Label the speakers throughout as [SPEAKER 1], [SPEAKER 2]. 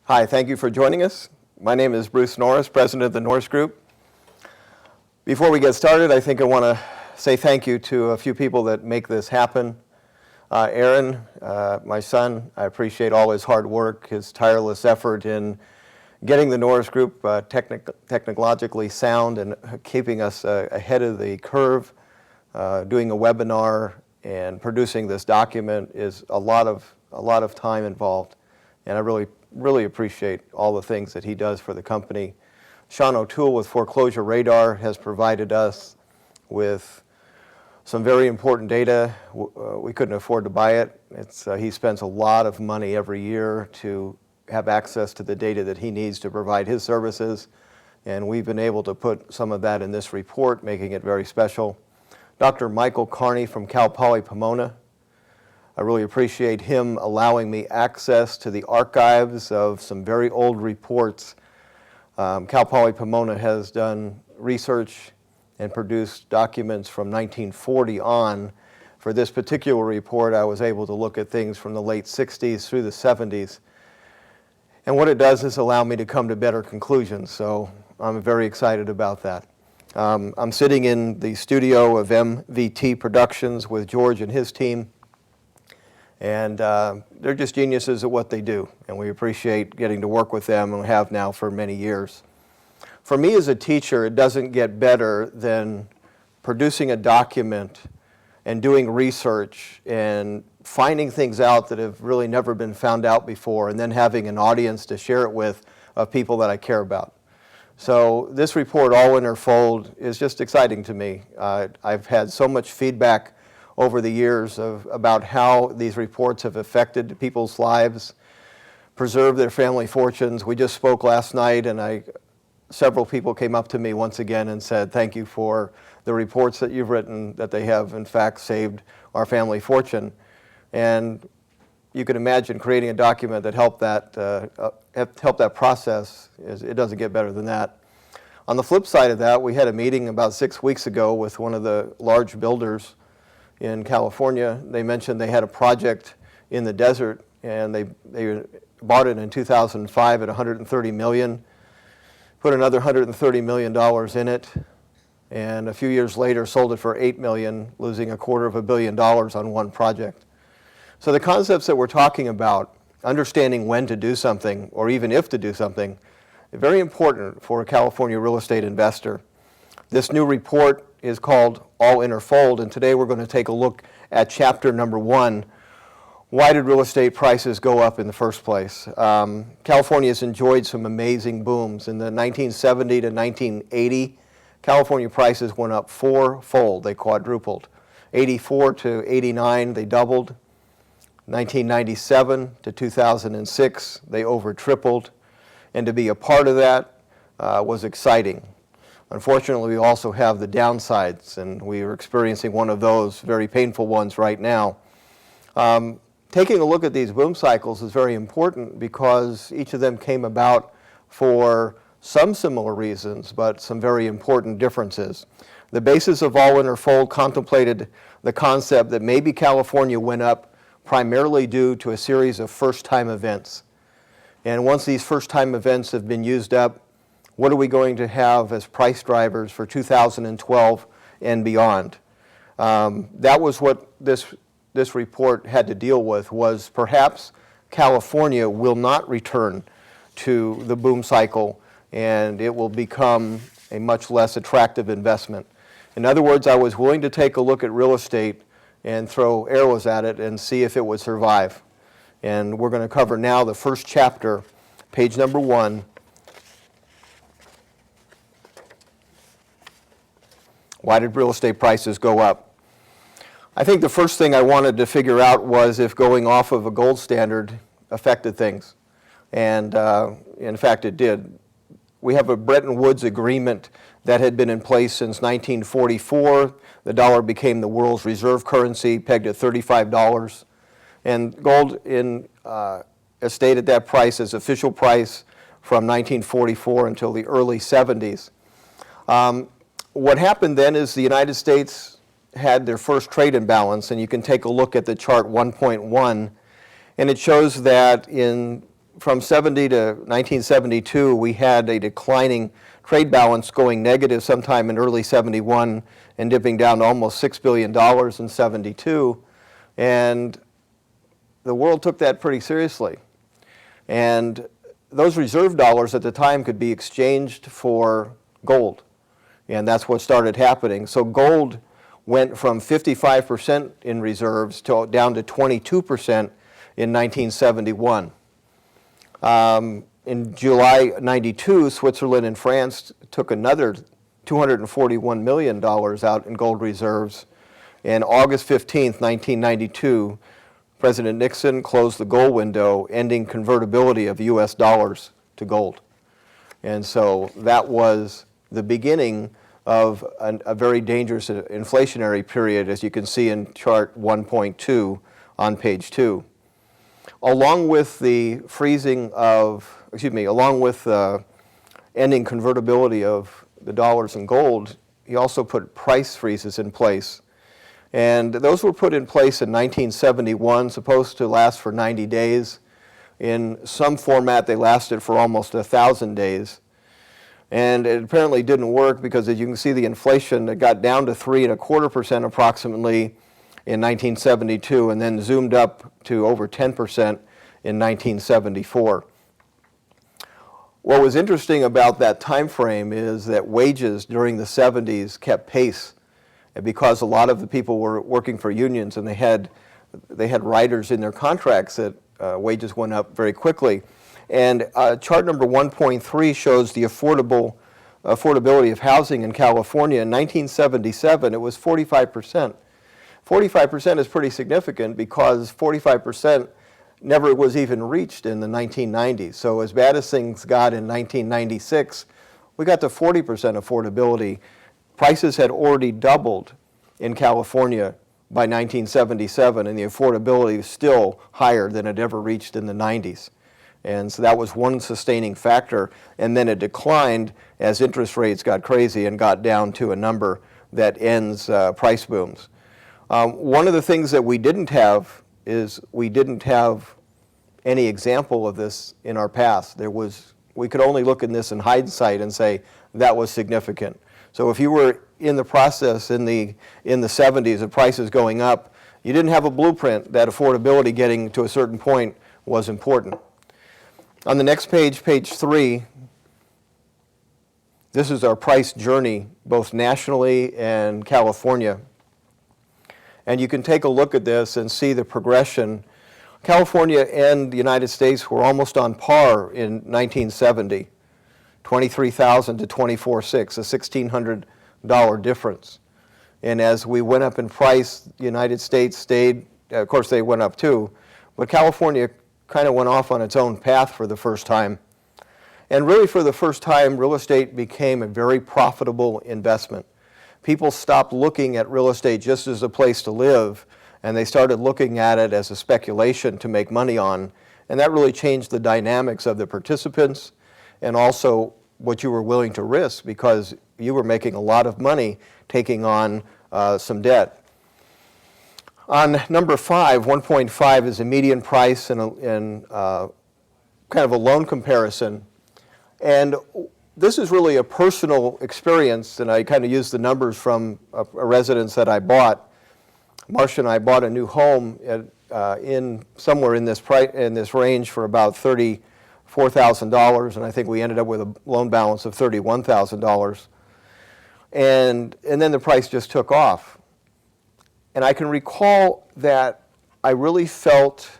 [SPEAKER 1] Hi, thank you for joining us. My name is Bruce Norris, President of the Norris Group. Before we get started, I think I want to say thank you to a few people that make this happen. Aaron, my son, I appreciate all his hard work, his tireless effort in getting the Norris Group technologically sound and keeping us ahead of the curve. Doing a webinar and producing this document is a lot of time involved, and I really appreciate all the things that he does for the company. Sean O'Toole with Foreclosure Radar has provided us with some very important data. We couldn't afford to buy it. He spends a lot of money every year to have access to the data that he needs to provide his services, and we've been able to put some of that in this report, making it very special. Dr. Michael Carney from Cal Poly Pomona. I really appreciate him allowing me access to the archives of some very old reports. Cal Poly Pomona has done research and produced documents from 1940 on. For this particular report, I was able to look at things from the late 60s through the 70s. And what it does is allow me to come to better conclusions, so I'm very excited about that. I'm sitting in the studio of MVT Productions with George and his team. And they're just geniuses at what they do, and we appreciate getting to work with them, and we have now for many years. For me as a teacher, it doesn't get better than producing a document and doing research and finding things out that have really never been found out before, and then having an audience to share it with of people that I care about. So this report, All in or Fold, is just exciting to me. I've had so much feedback over the years about how these reports have affected people's lives, preserved their family fortunes. We just spoke last night, and several people came up to me once again and said, thank you for the reports that you've written, that they have in fact saved our family fortune. And you can imagine creating a document that helped that process. It doesn't get better than that. On the flip side of that, we had a meeting about 6 weeks ago with one of the large builders in California. They mentioned they had a project in the desert, and they bought it in 2005 at $130 million, put another $130 million in it, and a few years later sold it for $8 million, losing $250 million on one project. So the concepts that we're talking about, understanding when to do something, or even if to do something, is very important for a California real estate investor. This new report is called All in or Fold, and today we're going to take a look at chapter number 1. Why did real estate prices go up in the first place? California has enjoyed some amazing booms. In the 1970 to 1980, California prices went up fourfold. They quadrupled. 84 to 89, they doubled. 1997 to 2006, they over tripled. And to be a part of that was exciting. Unfortunately, we also have the downsides, and we are experiencing one of those very painful ones right now. Taking a look at these boom cycles is very important because each of them came about for some similar reasons, but some very important differences. The basis of All in or Fold contemplated the concept that maybe California went up primarily due to a series of first-time events. And once these first-time events have been used up, what are we going to have as price drivers for 2012 and beyond? That was what this report had to deal with, was perhaps California will not return to the boom cycle, and it will become a much less attractive investment. In other words, I was willing to take a look at real estate and throw arrows at it and see if it would survive. And we're going to cover now the first chapter, page number 1. Why did real estate prices go up? I think the first thing I wanted to figure out was if going off of a gold standard affected things. And in fact, it did. We have a Bretton Woods agreement that had been in place since 1944. The dollar became the world's reserve currency, pegged at $35. And gold stayed at that price as official price from 1944 until the early 70s. What happened then is the United States had their first trade imbalance, and you can take a look at the chart 1.1, and it shows that in from 70 to 1972, we had a declining trade balance going negative sometime in early 71 and dipping down to almost $6 billion in 72. And the world took that pretty seriously. And those reserve dollars at the time could be exchanged for gold. And that's what started happening. So gold went from 55% in reserves down to 22% in 1971. In July 92, Switzerland and France took another $241 million out in gold reserves. And August 15th, 1992, President Nixon closed the gold window, ending convertibility of US dollars to gold. And so that was the beginning of a very dangerous inflationary period, as you can see in chart 1.2 on page 2. Along with the along with ending convertibility of the dollars and gold, he also put price freezes in place. And those were put in place in 1971, supposed to last for 90 days. In some format, they lasted for almost 1,000 days. And it apparently didn't work because, as you can see, the inflation got down to 3.25% approximately in 1972 and then zoomed up to over 10% in 1974. What was interesting about that time frame is that wages during the 70s kept pace, and because a lot of the people were working for unions and they had riders in their contracts that wages went up very quickly. And chart number 1.3 shows the affordability of housing in California. In 1977, it was 45%. 45% is pretty significant because 45% never was even reached in the 1990s. So as bad as things got in 1996, we got to 40% affordability. Prices had already doubled in California by 1977, and the affordability was still higher than it ever reached in the 90s. And so that was one sustaining factor. And then it declined as interest rates got crazy and got down to a number that ends price booms. One of the things that we didn't have is we didn't have any example of this in our past. We could only look at this in hindsight and say that was significant. So if you were in the process in the 70s of prices going up, you didn't have a blueprint that affordability getting to a certain point was important. On the next page, page 3, this is our price journey, both nationally and California. And you can take a look at this and see the progression. California and the United States were almost on par in 1970, $23,000 to $24,600, a $1,600 difference. And as we went up in price, the United States stayed, of course they went up too, but California kind of went off on its own path for the first time. And really for the first time, real estate became a very profitable investment. People stopped looking at real estate just as a place to live, and they started looking at it as a speculation to make money on. And that really changed the dynamics of the participants and also what you were willing to risk, because you were making a lot of money taking on some debt. On number 5, 1.5 is a median price and kind of a loan comparison. And this is really a personal experience, and I kind of used the numbers from a residence that I bought. Marcia and I bought a new home somewhere in this range for about $34,000, and I think we ended up with a loan balance of $31,000. And then the price just took off. And I can recall that I really felt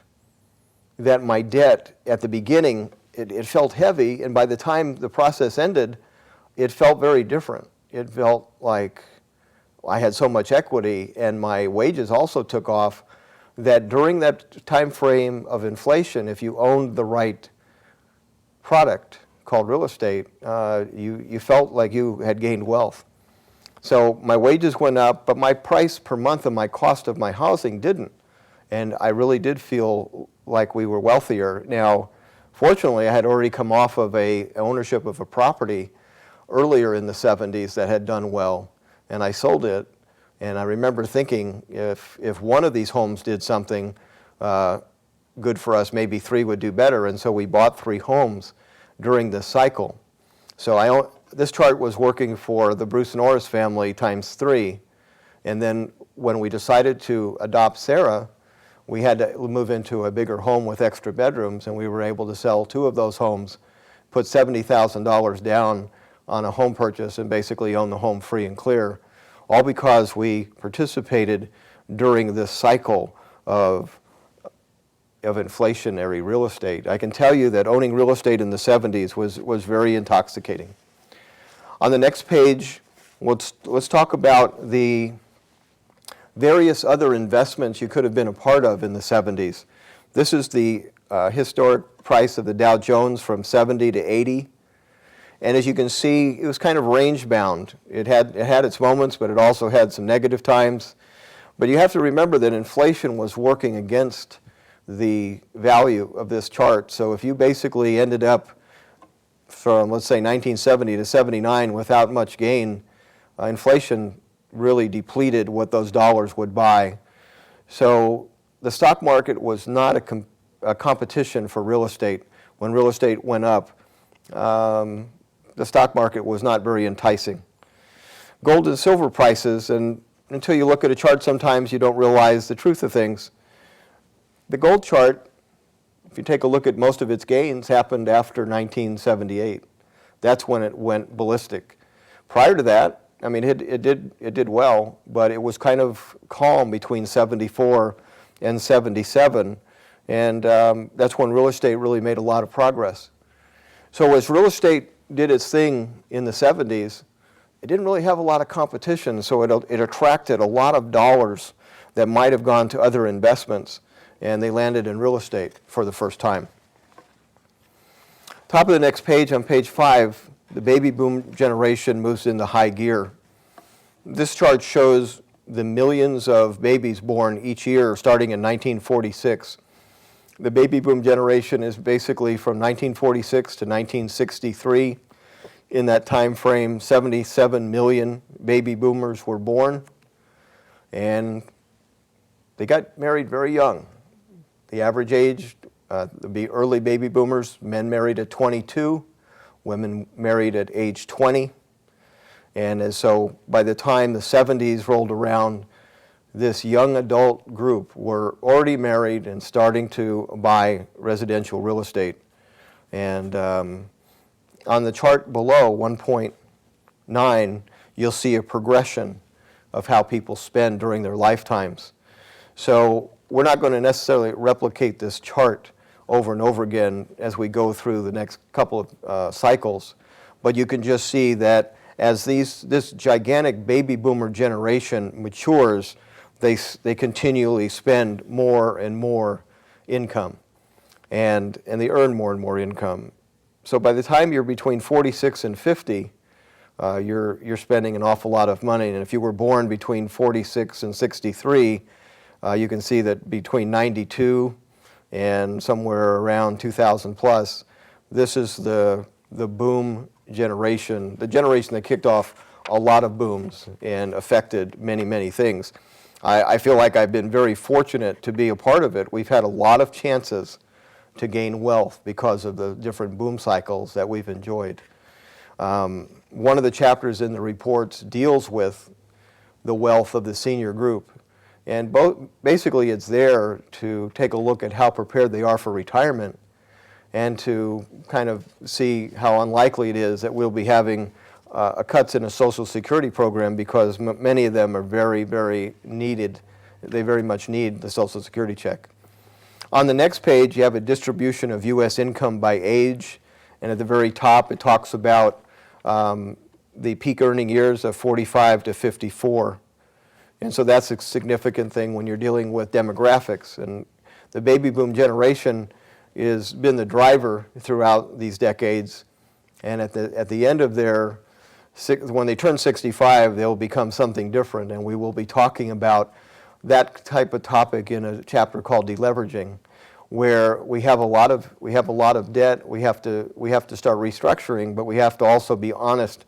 [SPEAKER 1] that my debt at the beginning, it felt heavy, and by the time the process ended, it felt very different. It felt like I had so much equity, and my wages also took off, that during that time frame of inflation, if you owned the right product called real estate, you felt like you had gained wealth. So my wages went up, but my price per month and my cost of my housing didn't. And I really did feel like we were wealthier. Now, fortunately, I had already come off of ownership of a property earlier in the 70s that had done well, and I sold it. And I remember thinking, if one of these homes did something, good for us, maybe 3 would do better, and so we bought 3 homes during this cycle. So this chart was working for the Bruce Norris family times 3, and then when we decided to adopt Sarah, we had to move into a bigger home with extra bedrooms, and we were able to sell 2 of those homes, put $70,000 down on a home purchase, and basically own the home free and clear, all because we participated during this cycle of inflationary real estate. I can tell you that owning real estate in the 70s was very intoxicating. On the next page, let's talk about the various other investments you could have been a part of in the 70s. This is the historic price of the Dow Jones from 70 to 80. And as you can see, it was kind of range bound. It had its moments, but it also had some negative times. But you have to remember that inflation was working against the value of this chart. So if you basically ended up from, let's say, 1970 to 79 without much gain, inflation really depleted what those dollars would buy. So the stock market was not a competition for real estate. When real estate went up, the stock market was not very enticing. Gold and silver prices, and until you look at a chart sometimes you don't realize the truth of things. The gold chart, if you take a look at most of its gains, happened after 1978. That's when it went ballistic. Prior to that, I mean, it did well, but it was kind of calm between 74 and 77, and that's when real estate really made a lot of progress. So as real estate did its thing in the 70s, it didn't really have a lot of competition, so it attracted a lot of dollars that might have gone to other investments, and they landed in real estate for the first time. Top of the next page, on page 5, the baby boom generation moves into high gear. This chart shows the millions of babies born each year starting in 1946. The baby boom generation is basically from 1946 to 1963. In that time frame, 77 million baby boomers were born, and they got married very young. The average age, the early baby boomers, men married at 22, women married at age 20. And so by the time the 70s rolled around, this young adult group were already married and starting to buy residential real estate. And on the chart below, 1.9, you'll see a progression of how people spend during their lifetimes. So we're not going to necessarily replicate this chart over and over again as we go through the next couple of cycles, but you can just see that as this gigantic baby boomer generation matures, they continually spend more and more income, and they earn more and more income. So by the time you're between 46 and 50, you're spending an awful lot of money. And if you were born between 46 and 63, you can see that between 92 and somewhere around 2000 plus, this is the boom generation, the generation that kicked off a lot of booms and affected many, many things. I feel like I've been very fortunate to be a part of it. We've had a lot of chances to gain wealth because of the different boom cycles that we've enjoyed. One of the chapters in the reports deals with the wealth of the senior group. And basically it's there to take a look at how prepared they are for retirement and to kind of see how unlikely it is that we'll be having cuts in a Social Security program, because many of them are very, very needed. They very much need the Social Security check. On the next page, you have a distribution of U.S. income by age, and at the very top it talks about the peak earning years of 45 to 54. And so that's a significant thing when you're dealing with demographics. And the baby boom generation has been the driver throughout these decades. And at the end of their, when they turn 65, they'll become something different. And we will be talking about that type of topic in a chapter called deleveraging, where we have a lot of debt. We have to start restructuring, but we have to also be honest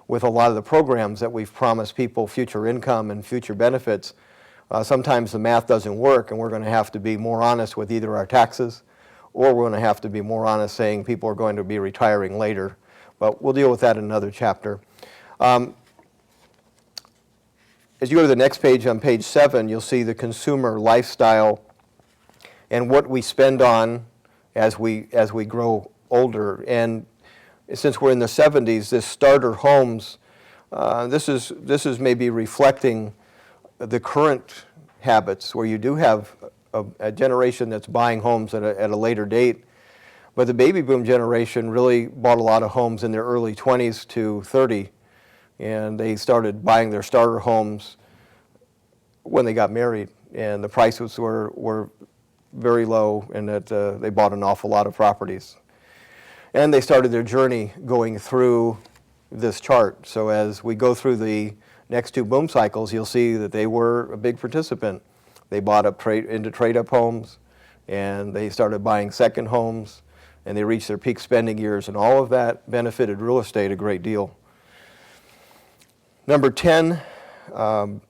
[SPEAKER 1] with a lot of the programs that we've promised people future income and future benefits sometimes the math doesn't work, and we're going to have to be more honest with either our taxes, or we're going to have to be more honest saying people are going to be retiring later. But we'll deal with that in another chapter. As you go to the next page, on page 7, you'll see the consumer lifestyle and what we spend on as we grow older. And since we're in the 70s, this starter homes, this is maybe reflecting the current habits where you do have a generation that's buying homes at a later date. But the baby boom generation really bought a lot of homes in their early 20s to 30, and they started buying their starter homes when they got married, and the prices were very low, and that they bought an awful lot of properties. And they started their journey going through this chart. So as we go through the next 2 boom cycles, you'll see that they were a big participant. They bought up into trade-up homes, and they started buying second homes, and they reached their peak spending years, and all of that benefited real estate a great deal. Number 10,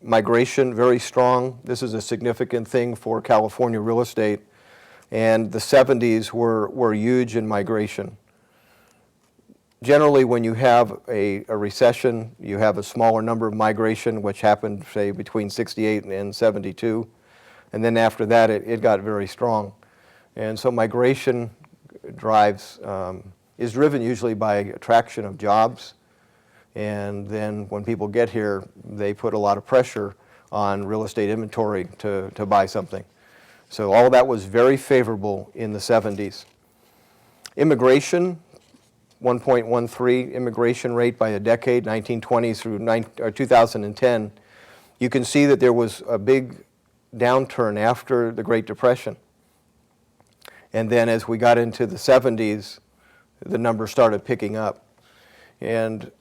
[SPEAKER 1] migration, very strong. This is a significant thing for California real estate, and the 70s were huge in migration. Generally, when you have a recession, you have a smaller number of migration, which happened, say, between 68 and 72. And then after that, it got very strong. And so migration is driven usually by attraction of jobs. And then when people get here, they put a lot of pressure on real estate inventory to buy something. So all of that was very favorable in the 70s. Immigration, 1.13 immigration rate by a decade, 1920 through 2010. You can see that there was a big downturn after the Great Depression. And then as we got into the 70s, the numbers started picking up. And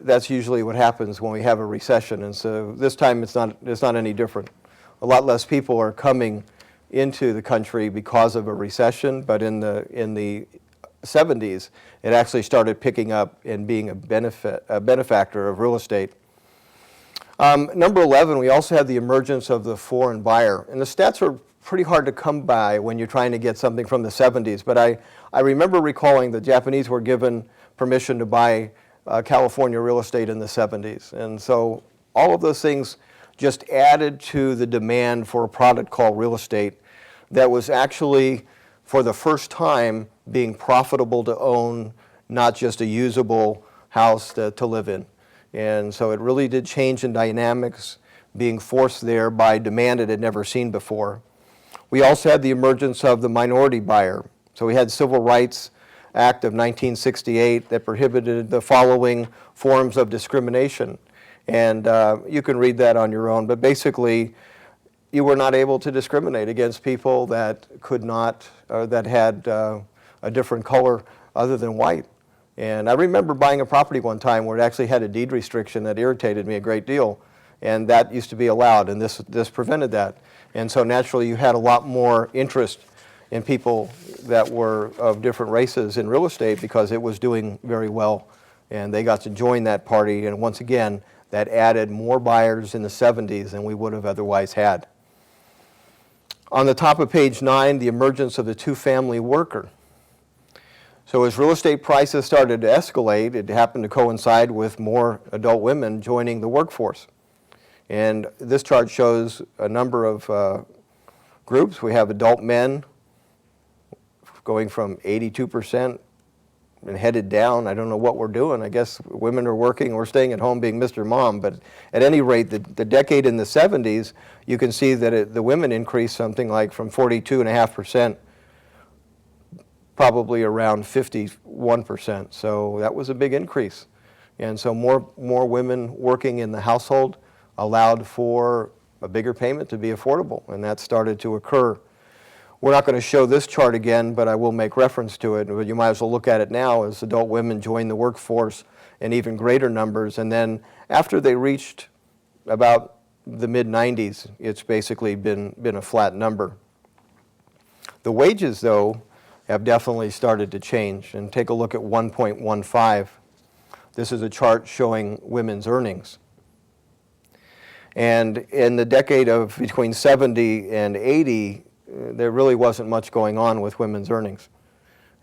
[SPEAKER 1] that's usually what happens when we have a recession. And so this time it's not any different. A lot less people are coming into the country because of a recession, but in the 70s, it actually started picking up and being a benefactor of real estate. Number 11, we also had the emergence of the foreign buyer. And the stats are pretty hard to come by when you're trying to get something from the 70s, but I remember recalling the Japanese were given permission to buy California real estate in the 70s. And so all of those things just added to the demand for a product called real estate that was actually, for the first time, being profitable to own, not just a usable house to live in. And so it really did change in dynamics, being forced there by demand it had never seen before. We also had the emergence of the minority buyer. So we had Civil Rights Act of 1968 that prohibited the following forms of discrimination. And you can read that on your own, but basically you were not able to discriminate against people that could not, or that had a different color other than white. And I remember buying a property one time where it actually had a deed restriction that irritated me a great deal, and that used to be allowed, and this prevented that. And so naturally you had a lot more interest in people that were of different races in real estate because it was doing very well, and they got to join that party, and once again, that added more buyers in the 70s than we would have otherwise had. On the top of page 9, the emergence of the two-family worker. So as real estate prices started to escalate, it happened to coincide with more adult women joining the workforce. And this chart shows a number of groups. We have adult men going from 82% and headed down. I don't know what we're doing. I guess women are working or staying at home being Mr. Mom. But at any rate, the decade in the 70s, you can see that the women increased something like from 42.5%, probably around 51%. So that was a big increase. And so more women working in the household allowed for a bigger payment to be affordable, and that started to occur. We're not going to show this chart again, but I will make reference to it. But you might as well look at it now as adult women joined the workforce in even greater numbers. And then after they reached about the mid-90s, it's basically been a flat number. The wages, though, have definitely started to change. And take a look at 1.15. This is a chart showing women's earnings. And in the decade of between 70 and 80, there really wasn't much going on with women's earnings.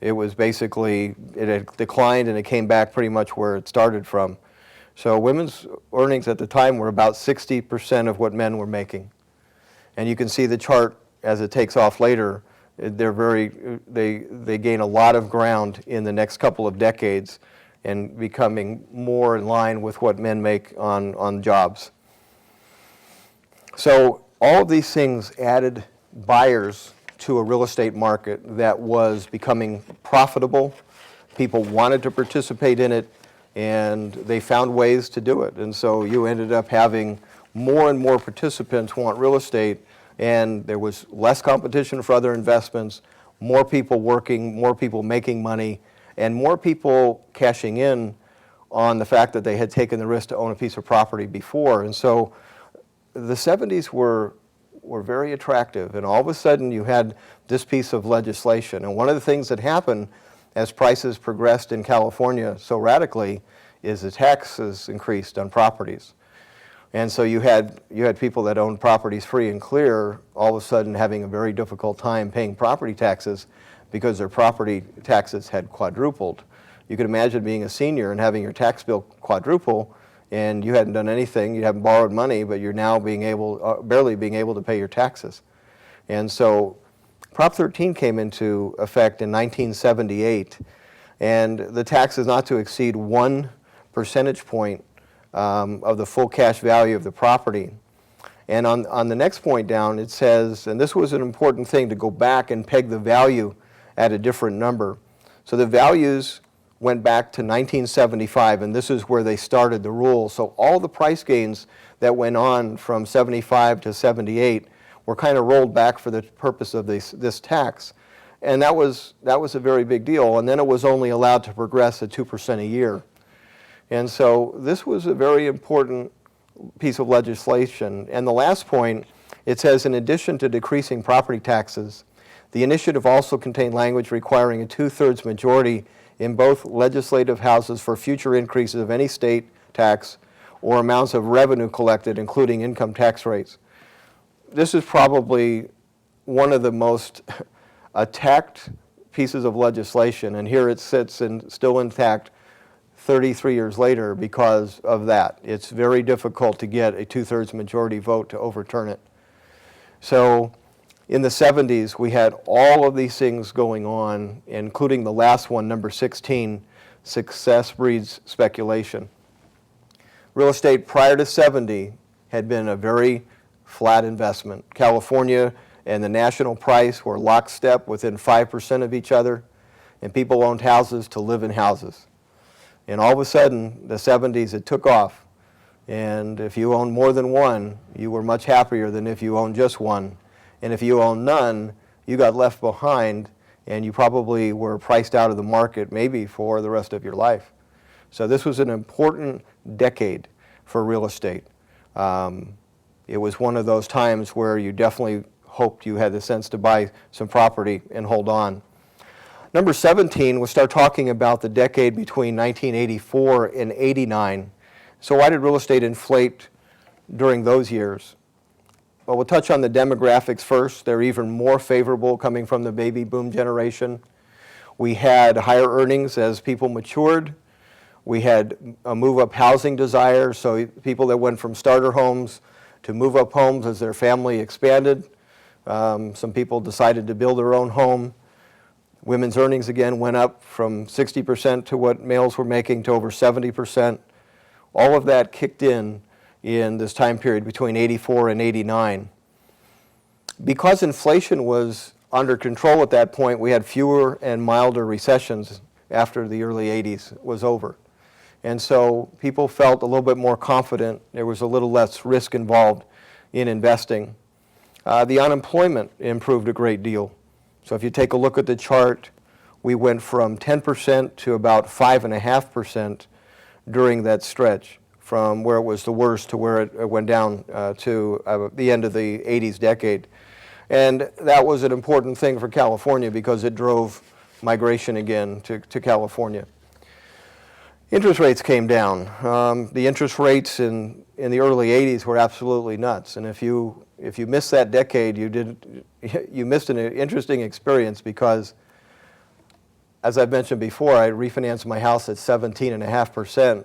[SPEAKER 1] It was basically, it had declined and it came back pretty much where it started from. So women's earnings at the time were about 60% of what men were making. And you can see the chart as it takes off later. They gain a lot of ground in the next couple of decades and becoming more in line with what men make on jobs. So all of these things added buyers to a real estate market that was becoming profitable. People wanted to participate in it, and they found ways to do it. And so you ended up having more and more participants want real estate, and there was less competition for other investments, more people working, more people making money, and more people cashing in on the fact that they had taken the risk to own a piece of property before. And so the 70s were very attractive, and all of a sudden you had this piece of legislation. And one of the things that happened as prices progressed in California so radically is the taxes increased on properties. And so you had people that owned properties free and clear all of a sudden having a very difficult time paying property taxes because their property taxes had quadrupled. You could imagine being a senior and having your tax bill quadruple, and you hadn't done anything, you haven't borrowed money, but you're now barely being able to pay your taxes. And so Prop 13 came into effect in 1978, and the tax is not to exceed 1 percentage point of the full cash value of the property. And on the next point down, it says, and this was an important thing, to go back and peg the value at a different number. So the values went back to 1975, and this is where they started the rule. So all the price gains that went on from 75 to 78 were kind of rolled back for the purpose of this tax. And that was a very big deal. And then it was only allowed to progress at 2% a year. And so this was a very important piece of legislation. And the last point, it says, in addition to decreasing property taxes, the initiative also contained language requiring a 2/3 majority in both legislative houses for future increases of any state tax or amounts of revenue collected, including income tax rates. This is probably one of the most attacked pieces of legislation, and here it sits and still intact 33 years later because of that. It's very difficult to get a 2/3 majority vote to overturn it. So in the 70s, we had all of these things going on, including the last one, number 16, success breeds speculation. Real estate prior to 70 had been a very flat investment. California and the national price were lockstep within 5% of each other, and people owned houses to live in houses. And all of a sudden, the 70s, it took off. And if you owned more than one, you were much happier than if you owned just one. And if you owned none, you got left behind, and you probably were priced out of the market maybe for the rest of your life. So this was an important decade for real estate. It was one of those times where you definitely hoped you had the sense to buy some property and hold on. Number 17, we'll start talking about the decade between 1984 and 89. So why did real estate inflate during those years? Well, we'll touch on the demographics first. They're even more favorable coming from the baby boom generation. We had higher earnings as people matured. We had a move-up housing desire, so people that went from starter homes to move-up homes as their family expanded. Some people decided to build their own home. Women's earnings again went up from 60% to what males were making to over 70%. All of that kicked in this time period between 84 and 89. Because inflation was under control at that point, we had fewer and milder recessions after the early 80s was over. And so people felt a little bit more confident. There was a little less risk involved in investing. The unemployment improved a great deal. So if you take a look at the chart, we went from 10% to about 5.5% during that stretch, from where it was the worst to where it went down to the end of the 80s decade. And that was an important thing for California because it drove migration again to California. Interest rates came down. The interest rates in the early 80s were absolutely nuts. And if you missed that decade, you missed an interesting experience because, as I've mentioned before, I refinanced my house at 17.5%.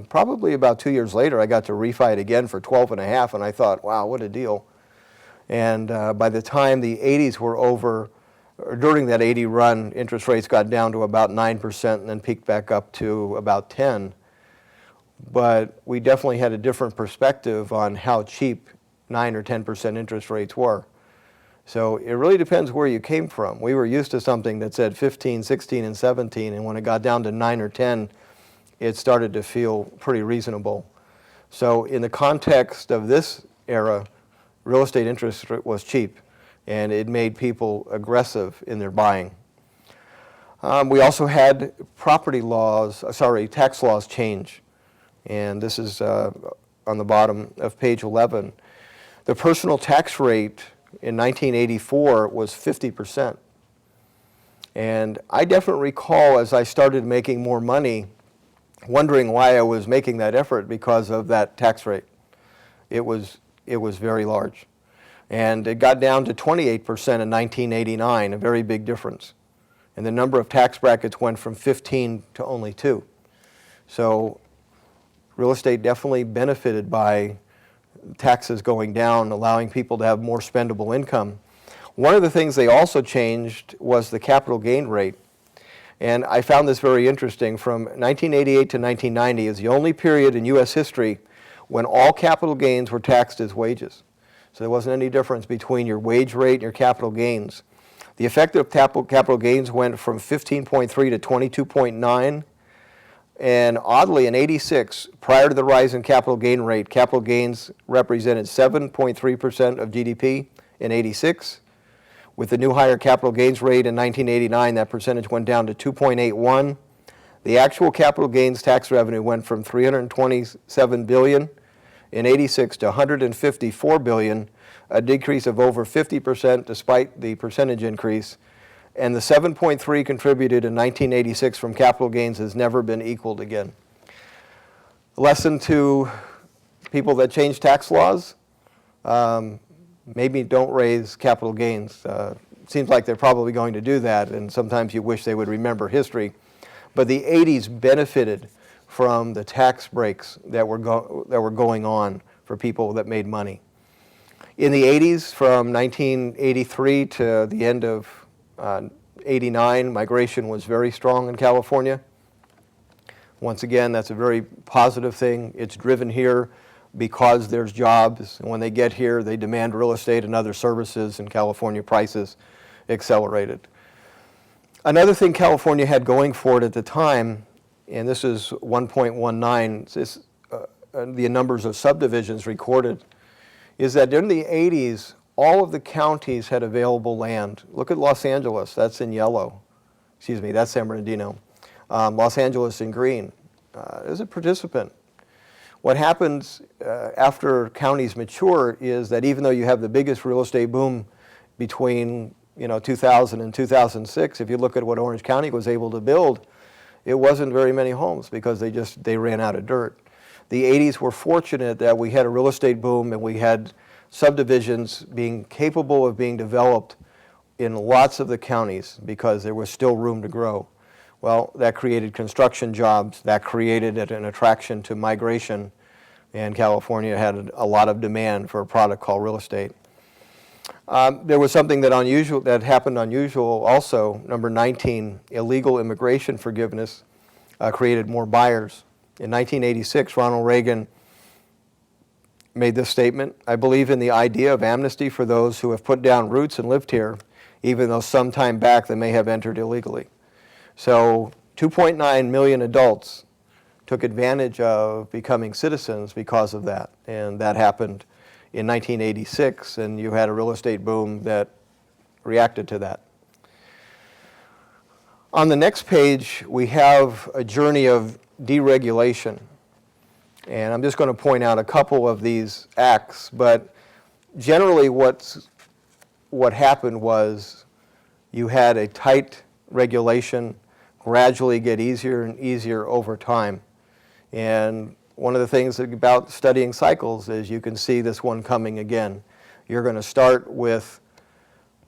[SPEAKER 1] Probably about 2 years later, I got to refi it again for 12.5%, and I thought, wow, what a deal. And by the time the 80s were over, or during that 80 run, interest rates got down to about 9% and then peaked back up to about 10. But we definitely had a different perspective on how cheap 9 or 10% interest rates were. So it really depends where you came from. We were used to something that said 15, 16, and 17, and when it got down to 9 or 10, it started to feel pretty reasonable. So in the context of this era, real estate interest was cheap, and it made people aggressive in their buying. We also had tax laws change, and this is on the bottom of page 11. The personal tax rate in 1984 was 50%. And I definitely recall, as I started making more money, wondering why I was making that effort because of that tax rate. It was very large. And it got down to 28% in 1989, a very big difference. And the number of tax brackets went from 15 to only 2. So real estate definitely benefited by taxes going down, allowing people to have more spendable income. One of the things they also changed was the capital gain rate. And I found this very interesting. From 1988 to 1990 is the only period in U.S. history when all capital gains were taxed as wages. So there wasn't any difference between your wage rate and your capital gains. The effective capital gains went from 15.3 to 22.9. And oddly, in 86, prior to the rise in capital gain rate, capital gains represented 7.3% of GDP in 86. With the new higher capital gains rate in 1989, that percentage went down to 2.81. The actual capital gains tax revenue went from $327 billion in 86 to $154 billion, a decrease of over 50% despite the percentage increase. And the 7.3 contributed in 1986 from capital gains has never been equaled again. Lesson to people that change tax laws, maybe don't raise capital gains. Seems like they're probably going to do that, and sometimes you wish they would remember history. But the 80s benefited from the tax breaks that were going on for people that made money. In the 80s, from 1983 to the end of 89, migration was very strong in California. Once again, that's a very positive thing. It's driven here because there's jobs, and when they get here, they demand real estate and other services, and California prices accelerated. Another thing California had going for it at the time, and this is 1.19, the numbers of subdivisions recorded, is that during the 80s, all of the counties had available land. Look at Los Angeles, that's in yellow. Excuse me, that's San Bernardino. Los Angeles in green. As a participant. What happens after counties mature is that even though you have the biggest real estate boom between 2000 and 2006, if you look at what Orange County was able to build, it wasn't very many homes because they ran out of dirt. The 80s were fortunate that we had a real estate boom and we had subdivisions being capable of being developed in lots of the counties because there was still room to grow. Well, that created construction jobs, that created an attraction to migration, and California had a lot of demand for a product called real estate. There was something that happened unusual also. Number 19, illegal immigration forgiveness created more buyers. In 1986, Ronald Reagan made this statement: "I believe in the idea of amnesty for those who have put down roots and lived here, even though some time back they may have entered illegally." So 2.9 million adults took advantage of becoming citizens because of that, and that happened in 1986, and you had a real estate boom that reacted to that. On the next page, we have a journey of deregulation, and I'm just going to point out a couple of these acts, but generally what happened was you had a tight regulation gradually get easier and easier over time. And one of the things about studying cycles is you can see this one coming again. You're going to start with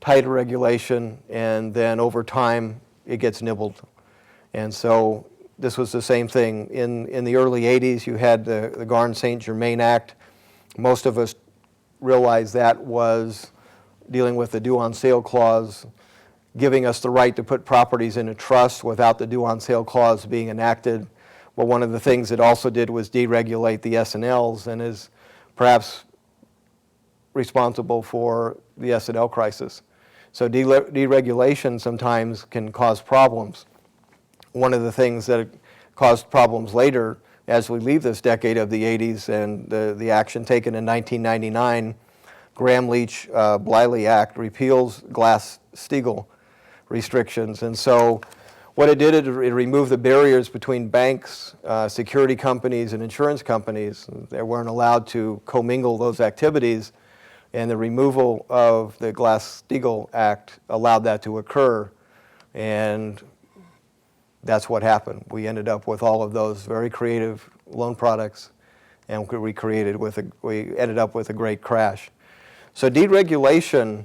[SPEAKER 1] tighter regulation, and then over time it gets nibbled. And so this was the same thing. In the early 80s, you had the Garn-St. Germain Act. Most of us realized that was dealing with the due on sale clause, giving us the right to put properties in a trust without the due on sale clause being enacted. But one of the things it also did was deregulate the S&Ls, and is perhaps responsible for the S&L crisis. So deregulation sometimes can cause problems. One of the things that caused problems later, as we leave this decade of the 80s and the action taken in 1999, Gramm-Leach-Bliley Act repeals Glass-Steagall restrictions. And so what it did is it removed the barriers between banks, security companies, and insurance companies. They weren't allowed to commingle those activities, and the removal of the Glass-Steagall Act allowed that to occur, and that's what happened. We ended up with all of those very creative loan products, and we ended up with a great crash. So deregulation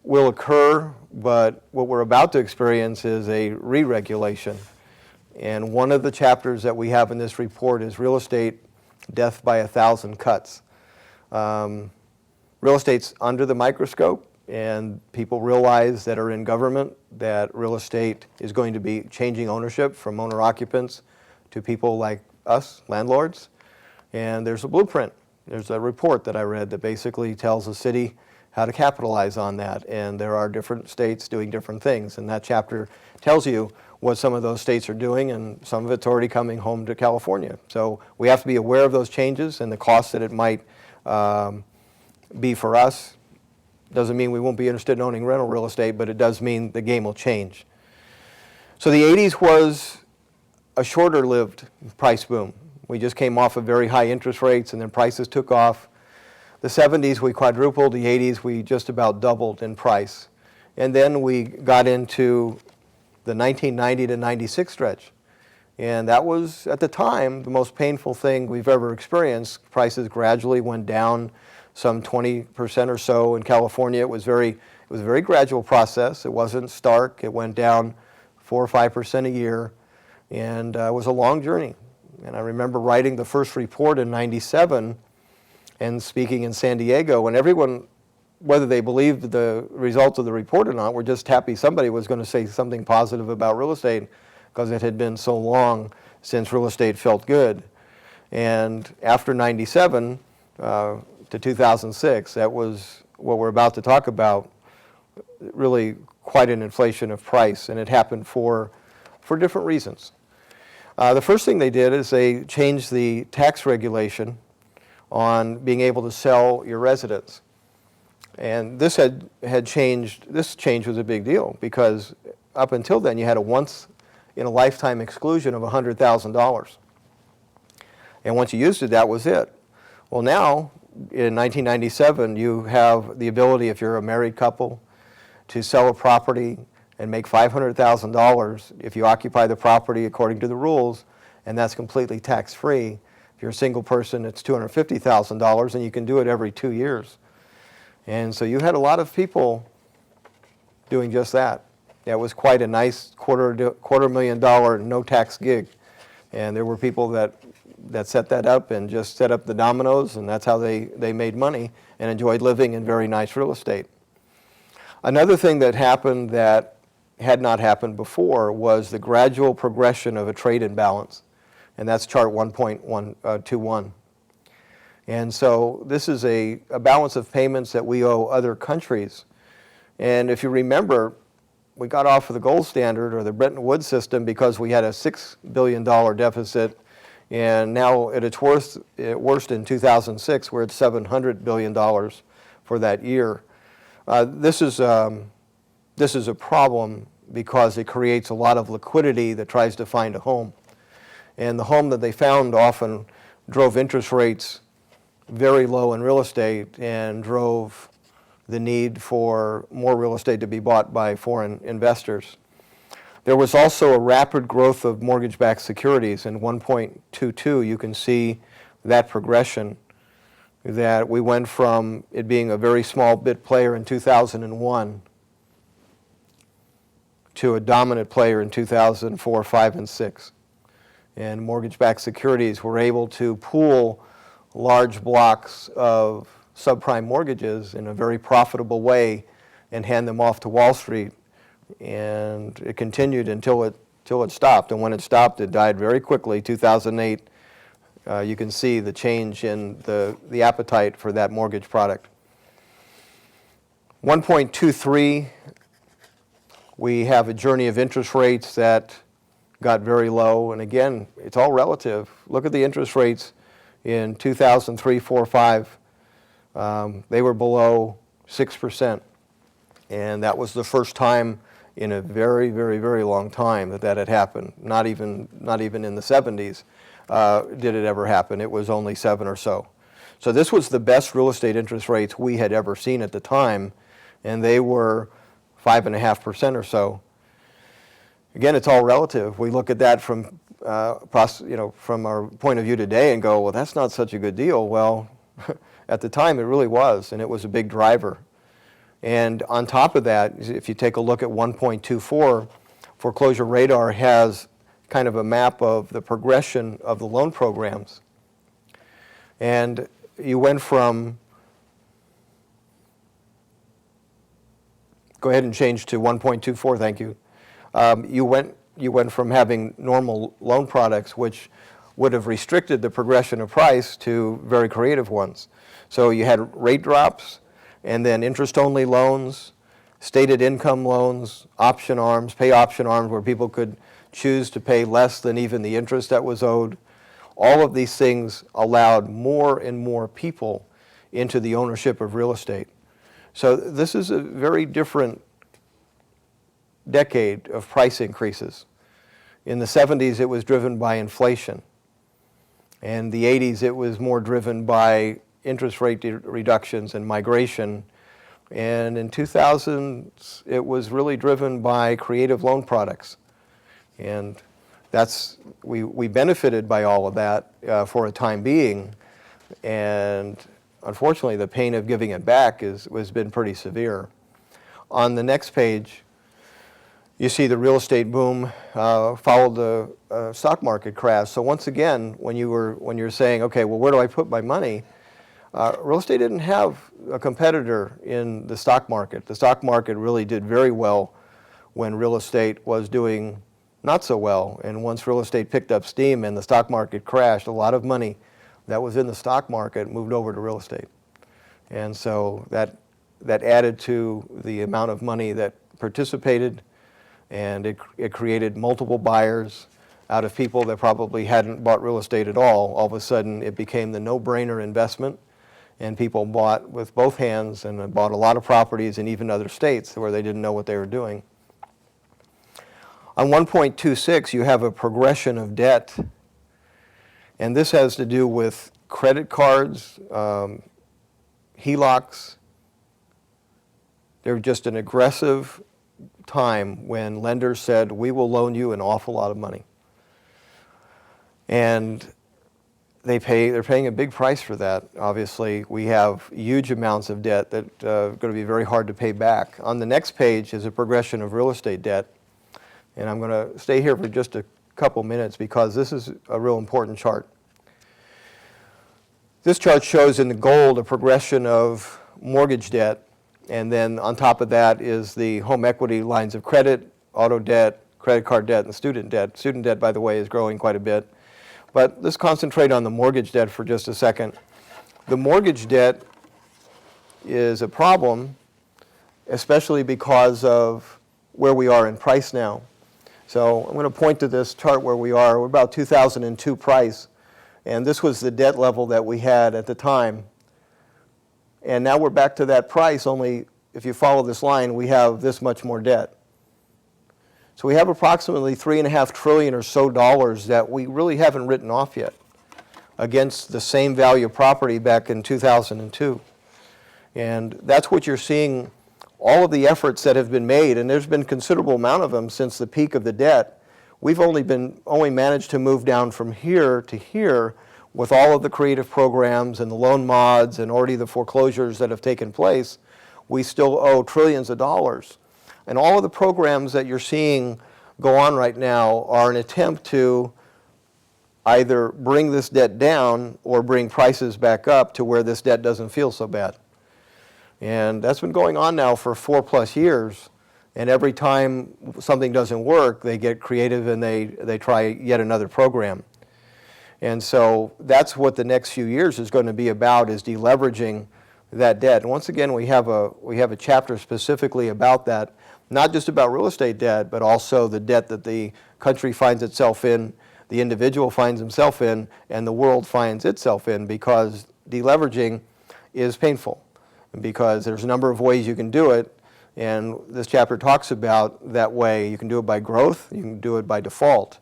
[SPEAKER 1] will occur, but what we're about to experience is a re-regulation. And one of the chapters that we have in this report is real estate death by 1,000 cuts. Real estate's under the microscope, and people realize that are in government that real estate is going to be changing ownership from owner-occupants to people like us, landlords. And there's a blueprint. There's a report that I read that basically tells the city how to capitalize on that. And there are different states doing different things. And that chapter tells you what some of those states are doing, and some of it's already coming home to California. So we have to be aware of those changes and the costs that it might be for us. Doesn't mean we won't be interested in owning rental real estate, but it does mean the game will change. So the 80s was a shorter-lived price boom. We just came off of very high interest rates, and then prices took off. The 70s, we quadrupled. The 80s, we just about doubled in price. And then we got into the 1990 to 96 stretch. And that was, at the time, the most painful thing we've ever experienced. Prices gradually went down some 20% or so. In California, it was a very gradual process. It wasn't stark. It went down 4 or 5% a year, and it was a long journey. And I remember writing the first report in 97 and speaking in San Diego, and everyone, whether they believed the results of the report or not, were just happy somebody was going to say something positive about real estate, because it had been so long since real estate felt good. And after 97, to 2006, that was what we're about to talk about, really quite an inflation of price, and it happened for different reasons. The first thing they did is they changed the tax regulation on being able to sell your residence. And this had changed, this change was a big deal, because up until then you had a once-in-a-lifetime exclusion of $100,000. And once you used it, that was it. Well, now, in 1997, you have the ability, if you're a married couple, to sell a property and make $500,000 if you occupy the property according to the rules, and that's completely tax-free. If you're a single person, it's $250,000, and you can do it every 2 years. And so you had a lot of people doing just that. That was quite a nice $250,000 no-tax gig. And there were people that set that up and just set up the dominoes, and that's how they made money and enjoyed living in very nice real estate. Another thing that happened that had not happened before was the gradual progression of a trade imbalance, and that's chart 1.21. And so this is a balance of payments that we owe other countries. And if you remember, we got off of the gold standard or the Bretton Woods system because we had a $6 billion deficit, and now at its worst in 2006, we're at $700 billion for that year. This is a problem because it creates a lot of liquidity that tries to find a home. And the home that they found often drove interest rates very low in real estate and drove the need for more real estate to be bought by foreign investors. There was also a rapid growth of mortgage-backed securities. In 1.22, you can see that progression, that we went from it being a very small bit player in 2001 to a dominant player in 2004, 5, and 6. And mortgage-backed securities were able to pool large blocks of subprime mortgages in a very profitable way and hand them off to Wall Street. And it continued until it stopped. And when it stopped, it died very quickly. 2008, you can see the change in the appetite for that mortgage product. 1.23, we have a journey of interest rates that got very low. And again, it's all relative. Look at the interest rates in 2003, 4, 5. They were below 6%. And that was the first time in a very, very, very long time that had happened. Not even in the 70s did it ever happen. It was only 7 or so. So this was the best real estate interest rates we had ever seen at the time, and they were 5.5% or so. Again, it's all relative. We look at that from from our point of view today and go, well, that's not such a good deal. Well, at the time it really was, and it was a big driver. And on top of that, if you take a look at 1.24, Foreclosure Radar has kind of a map of the progression of the loan programs. And you went from, go ahead and change to 1.24, thank you. You went from having normal loan products, which would have restricted the progression of price, to very creative ones. So you had rate drops, and then interest-only loans, stated income loans, option arms, pay option arms, where people could choose to pay less than even the interest that was owed. All of these things allowed more and more people into the ownership of real estate. So this is a very different decade of price increases. In the 70s, it was driven by inflation. In the 80s, it was more driven by interest rate reductions and migration. And in 2000, it was really driven by creative loan products. And we benefited by all of that for a time being. And unfortunately, the pain of giving it back has been pretty severe. On the next page, you see the real estate boom followed the stock market crash. So once again, when you're saying, okay, well, where do I put my money? Real estate didn't have a competitor in the stock market. The stock market really did very well when real estate was doing not so well. And once real estate picked up steam and the stock market crashed, a lot of money that was in the stock market moved over to real estate. And so that added to the amount of money that participated, and it created multiple buyers out of people that probably hadn't bought real estate at all. All of a sudden, it became the no-brainer investment, and people bought with both hands and bought a lot of properties in even other states where they didn't know what they were doing. On 1.26, you have a progression of debt, and this has to do with credit cards, HELOCs. They're just an aggressive time when lenders said, we will loan you an awful lot of money. And they're paying a big price for that. Obviously, we have huge amounts of debt that are going to be very hard to pay back. On the next page is a progression of real estate debt. And I'm going to stay here for just a couple minutes because this is a real important chart. This chart shows in the gold a progression of mortgage debt, and then on top of that is the home equity lines of credit, auto debt, credit card debt, and student debt. Student debt, by the way, is growing quite a bit. But let's concentrate on the mortgage debt for just a second. The mortgage debt is a problem, especially because of where we are in price now. So I'm going to point to this chart where we are. We're about 2002 price, and this was the debt level that we had at the time. And now we're back to that price, only if you follow this line, we have this much more debt. So we have approximately $3.5 trillion or so dollars that we really haven't written off yet against the same value of property back in 2002. And that's what you're seeing all of the efforts that have been made, and there's been a considerable amount of them since the peak of the debt, we've only managed to move down from here to here with all of the creative programs and the loan mods and already the foreclosures that have taken place. We still owe trillions of dollars. And all of the programs that you're seeing go on right now are an attempt to either bring this debt down or bring prices back up to where this debt doesn't feel so bad. And that's been going on now for 4+ years. And every time something doesn't work, they get creative and they try yet another program. And so that's what the next few years is going to be about, is deleveraging that debt. And once again, we have a chapter specifically about that, not just about real estate debt, but also the debt that the country finds itself in, the individual finds himself in, and the world finds itself in, because deleveraging is painful. Because there's a number of ways you can do it, and this chapter talks about that way. You can do it by growth, you can do it by default.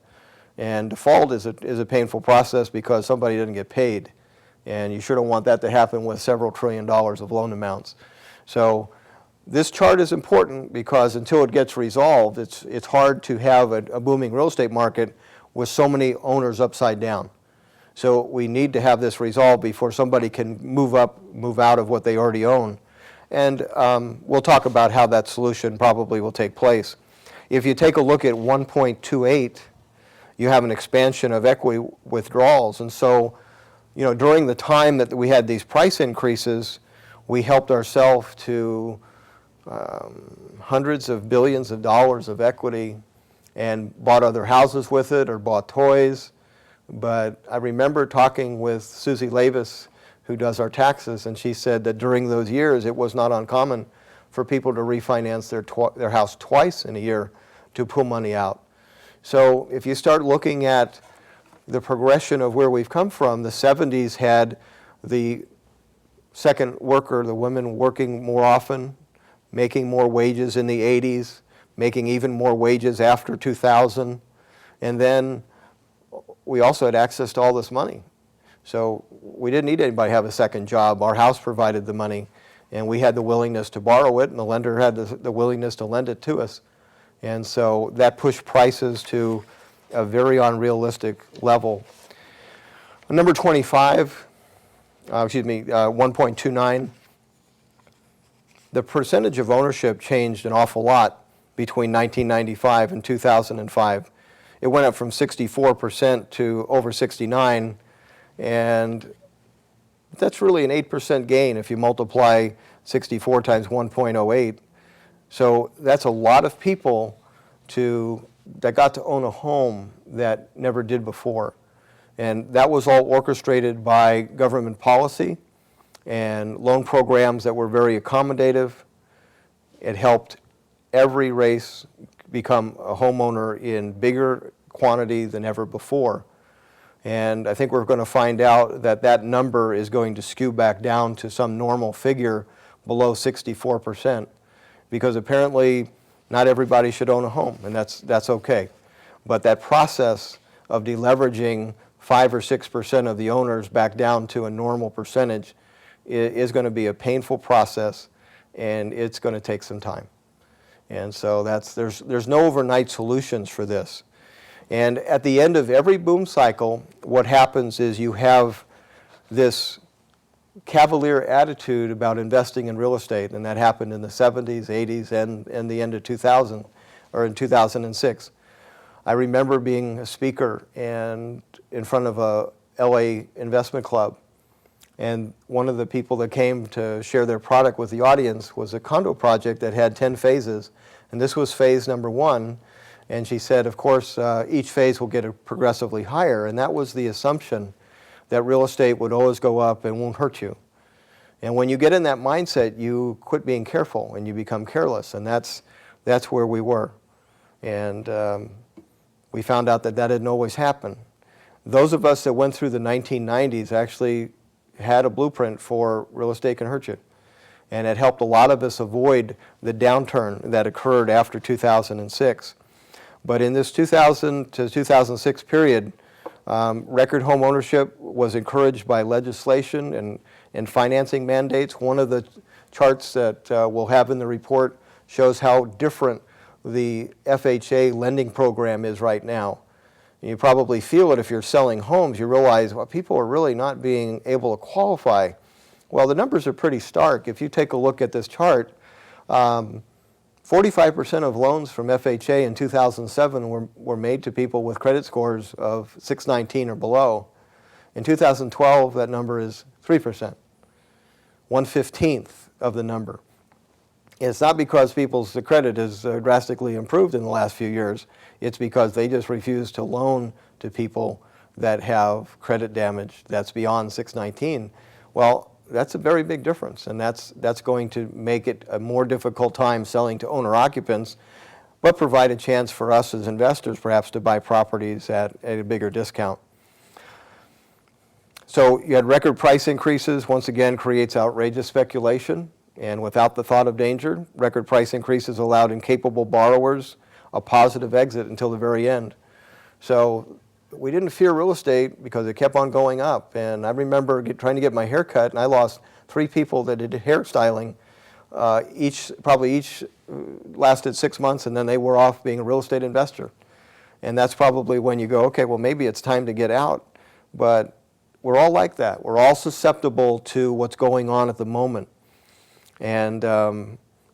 [SPEAKER 1] And default is a painful process because somebody doesn't get paid. And you sure don't want that to happen with several $1 trillion of loan amounts. So this chart is important because until it gets resolved, it's hard to have a booming real estate market with so many owners upside down. So we need to have this resolved before somebody can move out of what they already own. And we'll talk about how that solution probably will take place. If you take a look at 1.28, you have an expansion of equity withdrawals. And so, during the time that we had these price increases, we helped ourselves to hundreds of billions of dollars of equity and bought other houses with it or bought toys. But I remember talking with Susie Lavis, who does our taxes, and she said that during those years it was not uncommon for people to refinance their house twice in a year to pull money out. So if you start looking at the progression of where we've come from, the 70s had the second worker, the women working more often, making more wages in the 80s, making even more wages after 2000, and then we also had access to all this money. So we didn't need anybody to have a second job. Our house provided the money, and we had the willingness to borrow it, and the lender had the willingness to lend it to us. And so that pushed prices to a very unrealistic level. Number 25, 1.29, the percentage of ownership changed an awful lot between 1995 and 2005. It went up from 64% to over 69%, and that's really an 8% gain if you multiply 64 times 1.08. So that's a lot of people that got to own a home that never did before. And that was all orchestrated by government policy and loan programs that were very accommodative. It helped every race become a homeowner in bigger quantity than ever before. And I think we're going to find out that that number is going to skew back down to some normal figure below 64%, because apparently not everybody should own a home, and that's okay. But that process of deleveraging 5 or 6% of the owners back down to a normal percentage is going to be a painful process, and it's going to take some time. And so there's no overnight solutions for this. And at the end of every boom cycle, what happens is you have this cavalier attitude about investing in real estate, and that happened in the 70s, 80s, and the end of 2000, or in 2006. I remember being a speaker and in front of a LA investment club, and one of the people that came to share their product with the audience was a condo project that had 10 phases, and this was phase number 1. And she said, of course, each phase will get progressively higher, and that was the assumption that real estate would always go up and won't hurt you. And when you get in that mindset, you quit being careful and you become careless, and that's where we were. And we found out that didn't always happen. Those of us that went through the 1990s actually had a blueprint for real estate can hurt you. And it helped a lot of us avoid the downturn that occurred after 2006. But in this 2000 to 2006 period, record home ownership was encouraged by legislation and financing mandates. One of the charts that we'll have in the report shows how different the FHA lending program is right now. You probably feel it if you're selling homes. You realize, well, people are really not being able to qualify. Well, the numbers are pretty stark. If you take a look at this chart, 45% of loans from FHA in 2007 were made to people with credit scores of 619 or below. In 2012, that number is 3%, 1/15 of the number. It's not because people's credit has drastically improved in the last few years. It's because they just refuse to loan to people that have credit damage that's beyond 619. Well, that's a very big difference, and that's going to make it a more difficult time selling to owner-occupants, but provide a chance for us as investors perhaps to buy properties at a bigger discount. So you had record price increases, once again creates outrageous speculation. And without the thought of danger, record price increases allowed incapable borrowers a positive exit until the very end. So we didn't fear real estate because it kept on going up. And I remember trying to get my hair cut, and I lost 3 people that did hairstyling. Each lasted 6 months, and then they were off being a real estate investor. And that's probably when you go, okay, well, maybe it's time to get out. But we're all like that. We're all susceptible to what's going on at the moment. And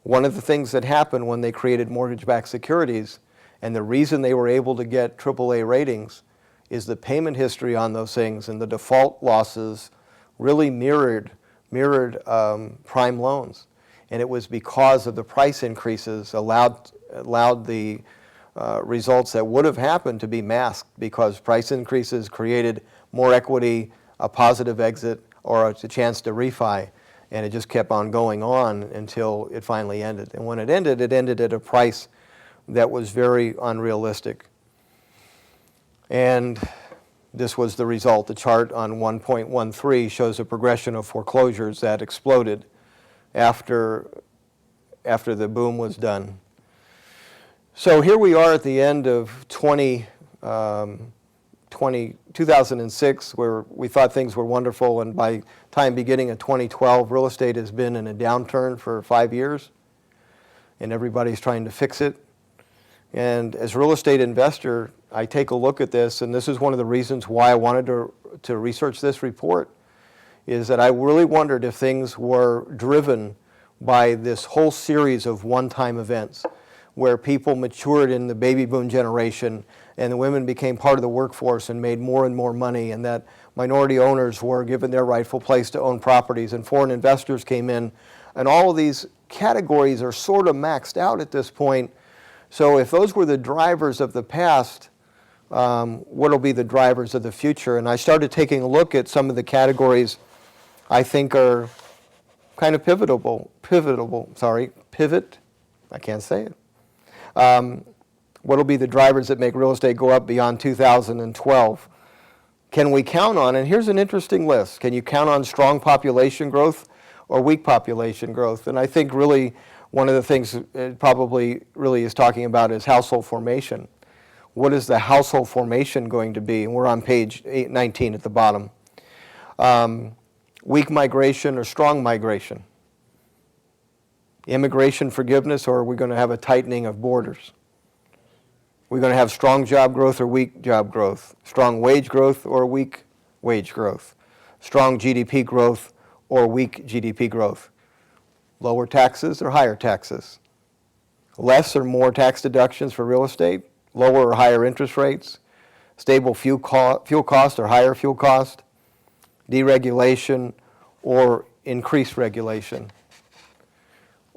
[SPEAKER 1] one of the things that happened when they created mortgage-backed securities, and the reason they were able to get AAA ratings, is the payment history on those things, and the default losses really mirrored prime loans. And it was because of the price increases allowed the results that would have happened to be masked, because price increases created more equity, a positive exit, or a chance to refi. And it just kept on going on until it finally ended. And when it ended at a price that was very unrealistic. And this was the result. The chart on 1.13 shows a progression of foreclosures that exploded after the boom was done. So here we are at the end of 2006, where we thought things were wonderful, and by time beginning of 2012, real estate has been in a downturn for 5 years, and everybody's trying to fix it. And as a real estate investor, I take a look at this, and this is one of the reasons why I wanted to research this report, is that I really wondered if things were driven by this whole series of one-time events, where people matured in the baby boom generation and the women became part of the workforce and made more and more money, and that minority owners were given their rightful place to own properties, and foreign investors came in. And all of these categories are sort of maxed out at this point. So if those were the drivers of the past, what will be the drivers of the future? And I started taking a look at some of the categories I think are kind of pivot. I can't say it. What will be the drivers that make real estate go up beyond 2012? Can we count on, and here's an interesting list, can you count on strong population growth or weak population growth? And I think really one of the things it probably really is talking about is household formation. What is the household formation going to be? And we're on page 19 at the bottom. Weak migration or strong migration? Immigration forgiveness, or are we going to have a tightening of borders? We're going to have strong job growth or weak job growth? Strong wage growth or weak wage growth? Strong GDP growth or weak GDP growth? Lower taxes or higher taxes? Less or more tax deductions for real estate? Lower or higher interest rates? Stable fuel cost or higher fuel cost? Deregulation or increased regulation?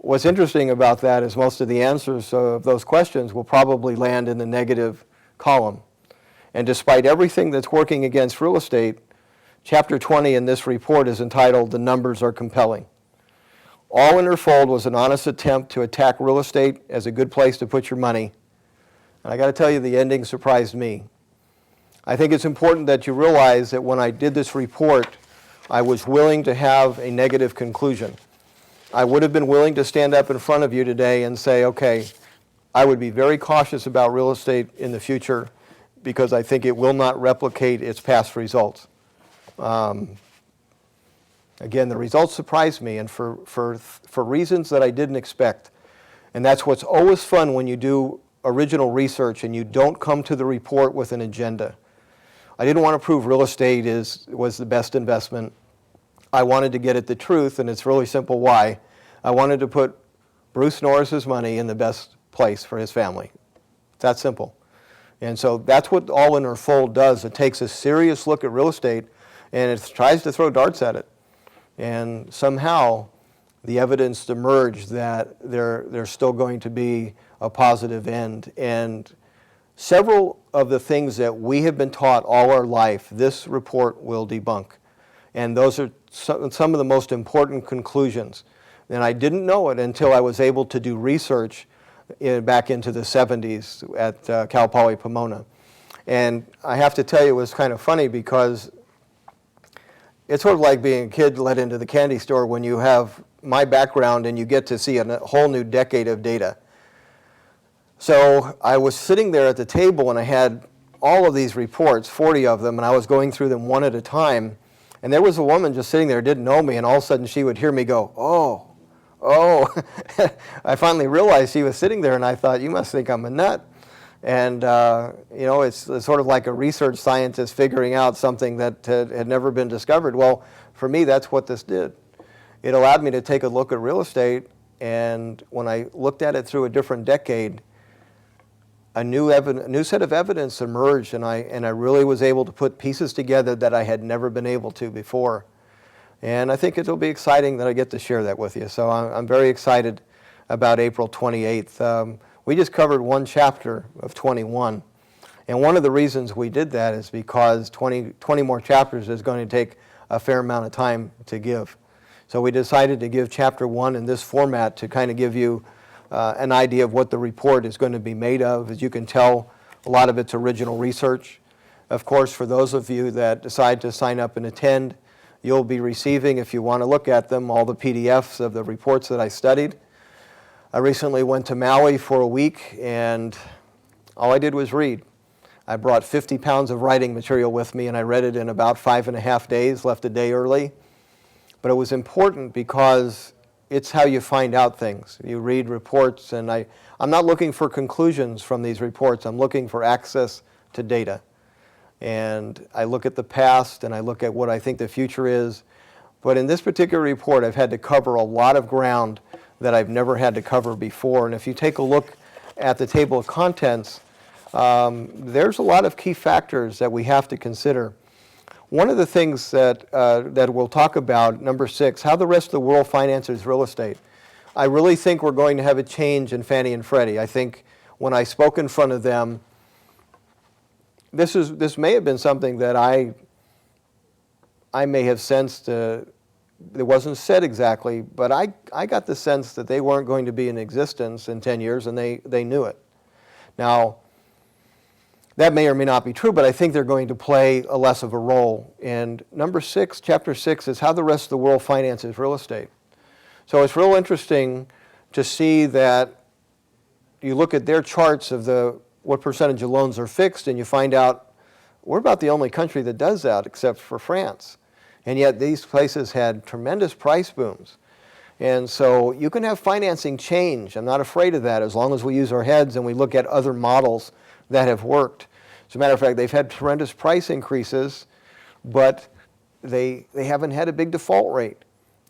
[SPEAKER 1] What's interesting about that is most of the answers of those questions will probably land in the negative column. And despite everything that's working against real estate, Chapter 20 in this report is entitled, "The Numbers Are Compelling." All in her fold was an honest attempt to attack real estate as a good place to put your money. And I got to tell you, the ending surprised me. I think it's important that you realize that when I did this report, I was willing to have a negative conclusion. I would have been willing to stand up in front of you today and say, okay, I would be very cautious about real estate in the future because I think it will not replicate its past results. And Again, the results surprised me, and for reasons that I didn't expect. And that's what's always fun when you do original research and you don't come to the report with an agenda. I didn't want to prove real estate was the best investment. I wanted to get at the truth, and it's really simple why. I wanted to put Bruce Norris's money in the best place for his family. It's that simple. And so that's what All In or Fold does. It takes a serious look at real estate and it tries to throw darts at it. And somehow the evidence emerged that there's still going to be a positive end. And several of the things that we have been taught all our life, this report will debunk. And those are some of the most important conclusions. And I didn't know it until I was able to do research back into the 70s at Cal Poly Pomona. And I have to tell you, it was kind of funny because it's sort of like being a kid let into the candy store when you have my background and you get to see a whole new decade of data. So I was sitting there at the table and I had all of these reports, 40 of them, and I was going through them one at a time. And there was a woman just sitting there, didn't know me, and all of a sudden she would hear me go, oh. I finally realized she was sitting there, and I thought, you must think I'm a nut. And, it's sort of like a research scientist figuring out something that had never been discovered. Well, for me, that's what this did. It allowed me to take a look at real estate, and when I looked at it through a different decade, a new set of evidence emerged, and I really was able to put pieces together that I had never been able to before. And I think it'll be exciting that I get to share that with you. So I'm very excited about April 28th. We just covered one chapter of 21. And one of the reasons we did that is because 20 more chapters is going to take a fair amount of time to give. So we decided to give chapter 1 in this format to kind of give you an idea of what the report is going to be made of. As you can tell, a lot of it's original research. Of course, for those of you that decide to sign up and attend, you'll be receiving, if you want to look at them, all the PDFs of the reports that I studied. I recently went to Maui for a week, and all I did was read. I brought 50 pounds of writing material with me, and I read it in about 5.5 days, left a day early. But it was important because it's how you find out things. You read reports, and I'm not looking for conclusions from these reports. I'm looking for access to data. And I look at the past, and I look at what I think the future is. But in this particular report, I've had to cover a lot of ground that I've never had to cover before. And if you take a look at the table of contents, there's a lot of key factors that we have to consider. One of the things that we'll talk about, number 6, how the rest of the world finances real estate. I really think we're going to have a change in Fannie and Freddie. I think when I spoke in front of them, this may have been something that I may have sensed. It wasn't said exactly, but I got the sense that they weren't going to be in existence in 10 years, and they knew it. Now, that may or may not be true, but I think they're going to play a less of a role. And number 6, chapter 6, is how the rest of the world finances real estate. So it's real interesting to see that you look at their charts of what percentage of loans are fixed, and you find out we're about the only country that does that except for France. And yet these places had tremendous price booms. And so you can have financing change. I'm not afraid of that as long as we use our heads and we look at other models that have worked. As a matter of fact, they've had tremendous price increases, but they haven't had a big default rate.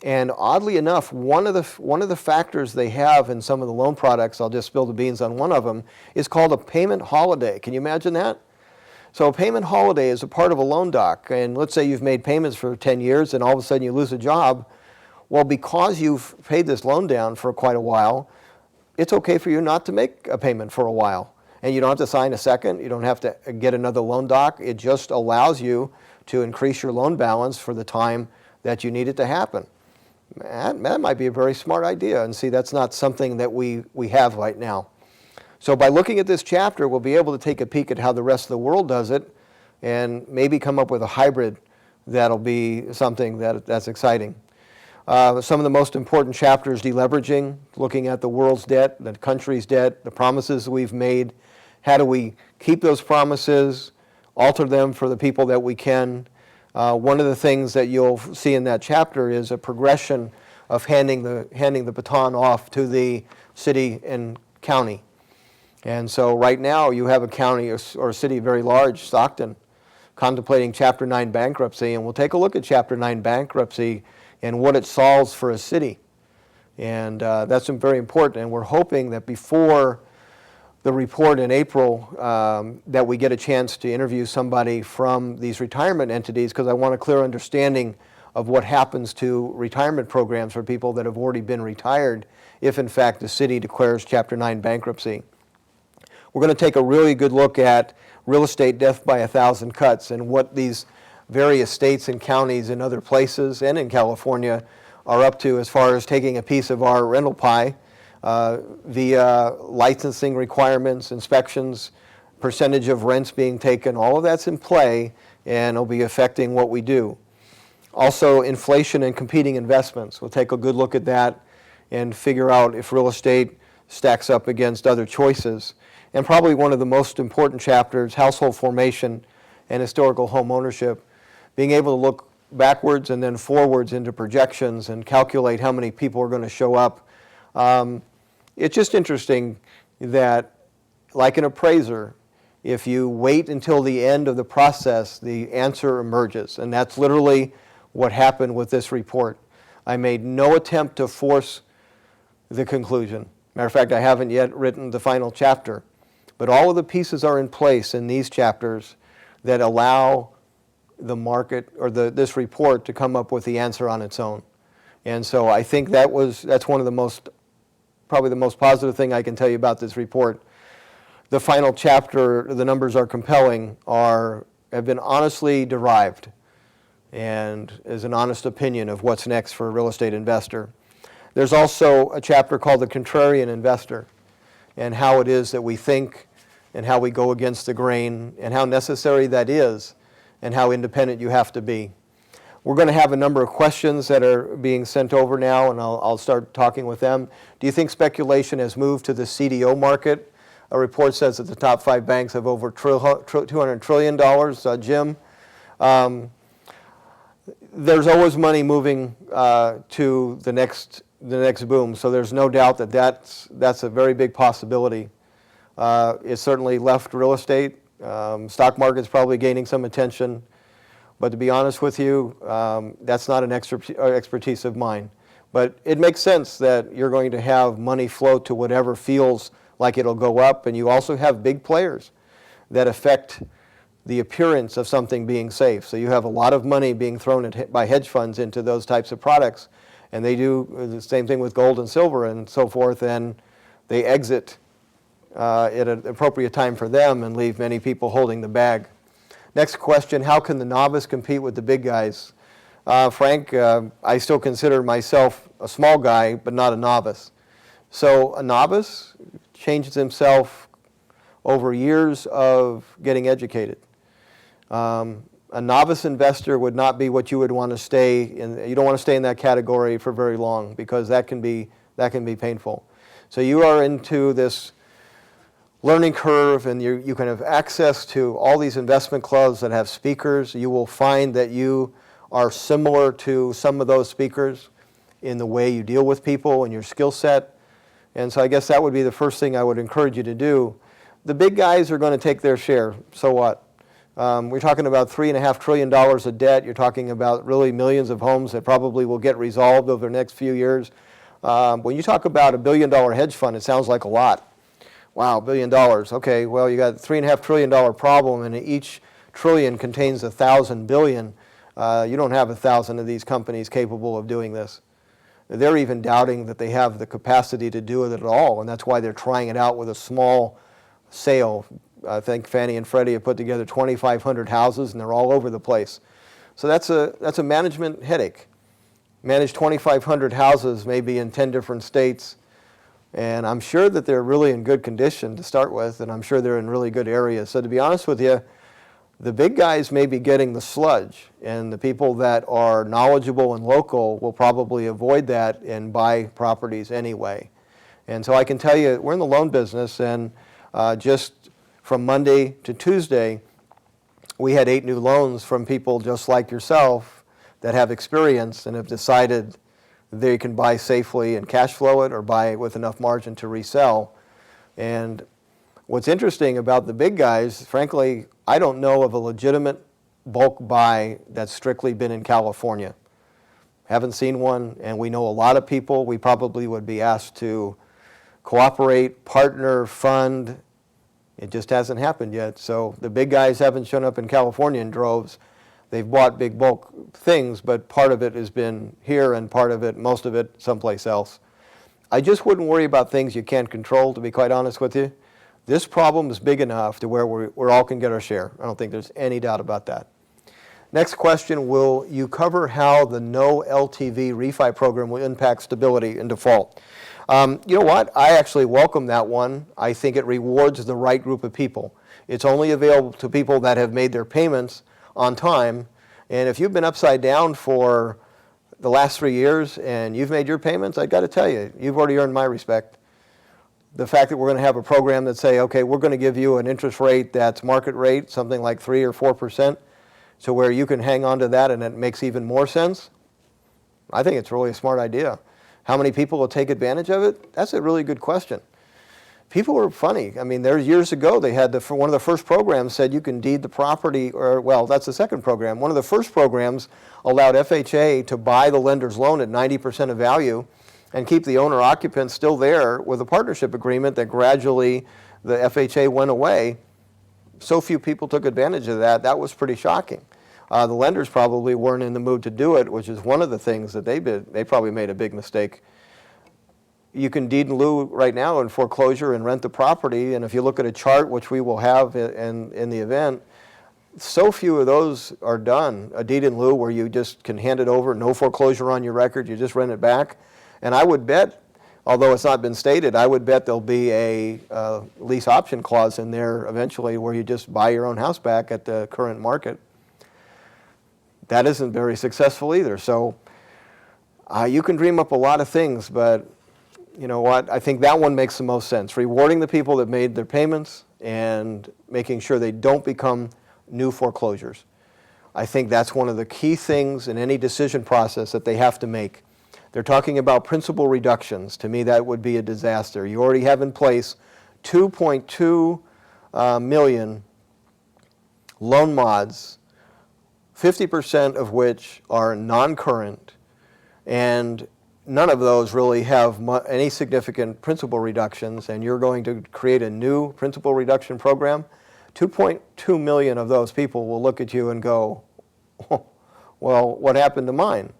[SPEAKER 1] And oddly enough, one of the factors they have in some of the loan products, I'll just spill the beans on one of them, is called a payment holiday. Can you imagine that? So a payment holiday is a part of a loan doc. And let's say you've made payments for 10 years and all of a sudden you lose a job. Well, because you've paid this loan down for quite a while, it's okay for you not to make a payment for a while. And you don't have to sign a second. You don't have to get another loan doc. It just allows you to increase your loan balance for the time that you need it to happen. That might be a very smart idea. And see, that's not something that we have right now. So by looking at this chapter, we'll be able to take a peek at how the rest of the world does it and maybe come up with a hybrid that'll be something that's exciting. Some of the most important chapters, deleveraging, looking at the world's debt, the country's debt, the promises we've made. How do we keep those promises, alter them for the people that we can? One of the things that you'll see in that chapter is a progression of handing the baton off to the city and county. And so right now you have a county or a city very large, Stockton, contemplating Chapter 9 bankruptcy, and we'll take a look at Chapter 9 bankruptcy and what it solves for a city. And that's very important, and we're hoping that before the report in April that we get a chance to interview somebody from these retirement entities, because I want a clear understanding of what happens to retirement programs for people that have already been retired if in fact the city declares Chapter 9 bankruptcy. We're going to take a really good look at real estate death by 1,000 cuts and what these various states and counties and other places and in California are up to as far as taking a piece of our rental pie via licensing requirements, inspections, percentage of rents being taken. All of that's in play and it'll be affecting what we do. Also, inflation and competing investments. We'll take a good look at that and figure out if real estate stacks up against other choices. And probably one of the most important chapters, household formation and historical home ownership, being able to look backwards and then forwards into projections and calculate how many people are going to show up. It's just interesting that, like an appraiser, if you wait until the end of the process, the answer emerges. And that's literally what happened with this report. I made no attempt to force the conclusion. Matter of fact, I haven't yet written the final chapter. But all of the pieces are in place in these chapters that allow the market or this report to come up with the answer on its own. And so I think that's one of the probably the most positive thing I can tell you about this report. The final chapter, the numbers are compelling, have been honestly derived and is an honest opinion of what's next for a real estate investor. There's also a chapter called The Contrarian Investor and how it is that we think and how we go against the grain and how necessary that is and how independent you have to be. We're going to have a number of questions that are being sent over now, and I'll start talking with them. Do you think speculation has moved to the CDO market? A report says that the top 5 banks have over $200 trillion. Jim, there's always money moving to the next boom, so there's no doubt that that's a very big possibility. It's certainly left real estate. Stock market's probably gaining some attention. But to be honest with you, that's not an expertise of mine. But it makes sense that you're going to have money flow to whatever feels like it'll go up. And you also have big players that affect the appearance of something being safe. So you have a lot of money being thrown by hedge funds into those types of products. And they do the same thing with gold and silver and so forth. And they exit at an appropriate time for them and leave many people holding the bag. Next question, how can the novice compete with the big guys? Frank, I still consider myself a small guy, but not a novice. So a novice changes himself over years of getting educated. A novice investor would not be what you would want to stay in. You don't want to stay in that category for very long because that can be painful. So you are into this learning curve, and you can have access to all these investment clubs that have speakers. You will find that you are similar to some of those speakers in the way you deal with people and your skill set. And so I guess that would be the first thing I would encourage you to do. The big guys are going to take their share. So what? We're talking about $3.5 trillion of debt. You're talking about really millions of homes that probably will get resolved over the next few years. When you talk about $1 billion hedge fund, it sounds like a lot. Wow, $1 billion. Okay, well, you got a $3.5 trillion problem, and each trillion contains 1,000 billion. You don't have 1,000 of these companies capable of doing this. They're even doubting that they have the capacity to do it at all, and that's why they're trying it out with a small sale. I think Fannie and Freddie have put together 2,500 houses, and they're all over the place. So that's a management headache. Manage 2,500 houses, maybe in 10 different states. And I'm sure that they're really in good condition to start with, and I'm sure they're in really good areas. So to be honest with you, the big guys may be getting the sludge, and the people that are knowledgeable and local will probably avoid that and buy properties anyway. And so I can tell you, we're in the loan business, and just from Monday to Tuesday, we had 8 new loans from people just like yourself that have experience and have decided they can buy safely and cash flow it or buy it with enough margin to resell. And what's interesting about the big guys, frankly, I don't know of a legitimate bulk buy that's strictly been in California. Haven't seen one, and we know a lot of people. We probably would be asked to cooperate, partner, fund. It just hasn't happened yet. So the big guys haven't shown up in California in droves. They've bought big bulk things, but part of it has been here and part of it, most of it, someplace else. I just wouldn't worry about things you can't control, to be quite honest with you. This problem is big enough to where we all can get our share. I don't think there's any doubt about that. Next question, will you cover how the no LTV refi program will impact stability and default? You know what? I actually welcome that one. I think it rewards the right group of people. It's only available to people that have made their payments on time. And if you've been upside down for the last 3 years and you've made your payments, I got to tell you, you've already earned my respect. The fact that we're going to have a program that say, okay, we're going to give you an interest rate that's market rate, something like 3 or 4%, so where you can hang on to that and it makes even more sense, I think it's really a smart idea. How many people will take advantage of it? That's a really good question. People are funny. I mean, there's years ago they had one of the first programs said you can deed the property, or well, that's the second program. One of the first programs allowed FHA to buy the lender's loan at 90% of value and keep the owner occupant still there with a partnership agreement that gradually the FHA went away. So few people took advantage of that. That was pretty shocking. The lenders probably weren't in the mood to do it, which is one of the things that they did. They probably made a big mistake. You can deed in lieu right now in foreclosure and rent the property, and if you look at a chart, which we will have in the event, so few of those are done. A deed in lieu where you just can hand it over, no foreclosure on your record, you just rent it back. And I would bet, although it's not been stated, I would bet there'll be a lease option clause in there eventually where you just buy your own house back at the current market. That isn't very successful either. So you can dream up a lot of things, but you know what? I think that one makes the most sense. Rewarding the people that made their payments and making sure they don't become new foreclosures. I think that's one of the key things in any decision process that they have to make. They're talking about principal reductions. To me, that would be a disaster. You already have in place 2.2 million loan mods, 50% of which are non-current, and none of those really have any significant principal reductions, and you're going to create a new principal reduction program. 2.2 million of those people will look at you and go, oh, well, what happened to mine?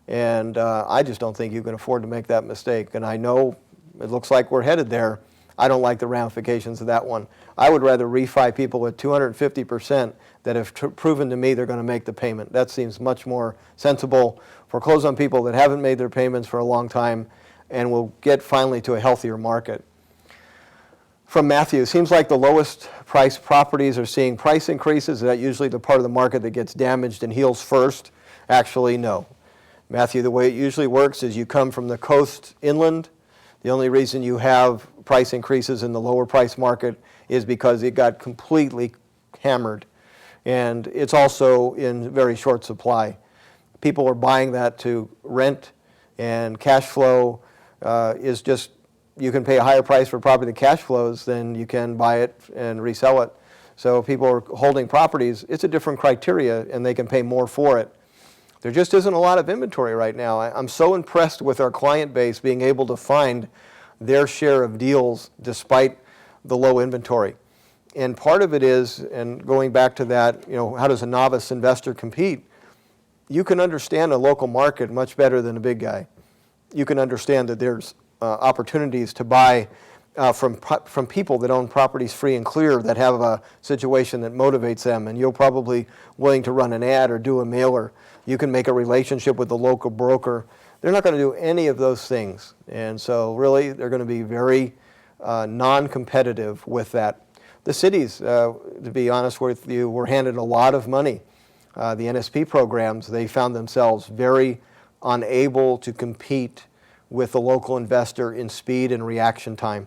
[SPEAKER 1] And I just don't think you can afford to make that mistake. And I know it looks like we're headed there. I don't like the ramifications of that one. I would rather refi people at 250% that have proven to me they're going to make the payment. That seems much more sensible. Foreclose on people that haven't made their payments for a long time, and we'll get finally to a healthier market. From Matthew, seems like the lowest priced properties are seeing price increases. Is that usually the part of the market that gets damaged and heals first? Actually, no. Matthew, the way it usually works is you come from the coast inland. The only reason you have price increases in the lower price market is because it got completely hammered. And it's also in very short supply. People are buying that to rent, and cash flow is just, you can pay a higher price for property that cash flows than you can buy it and resell it. So people are holding properties. It's a different criteria, and they can pay more for it. There just isn't a lot of inventory right now. I'm so impressed with our client base being able to find their share of deals despite the low inventory. And part of it is, and going back to that, you know, how does a novice investor compete? You can understand a local market much better than a big guy. You can understand that there's opportunities to buy from people that own properties free and clear, that have a situation that motivates them, and you're probably willing to run an ad or do a mailer. You can make a relationship with the local broker. They're not going to do any of those things, and so really they're going to be very non-competitive with that. The cities, to be honest with you, were handed a lot of money. The NSP programs, they found themselves very unable to compete with the local investor in speed and reaction time.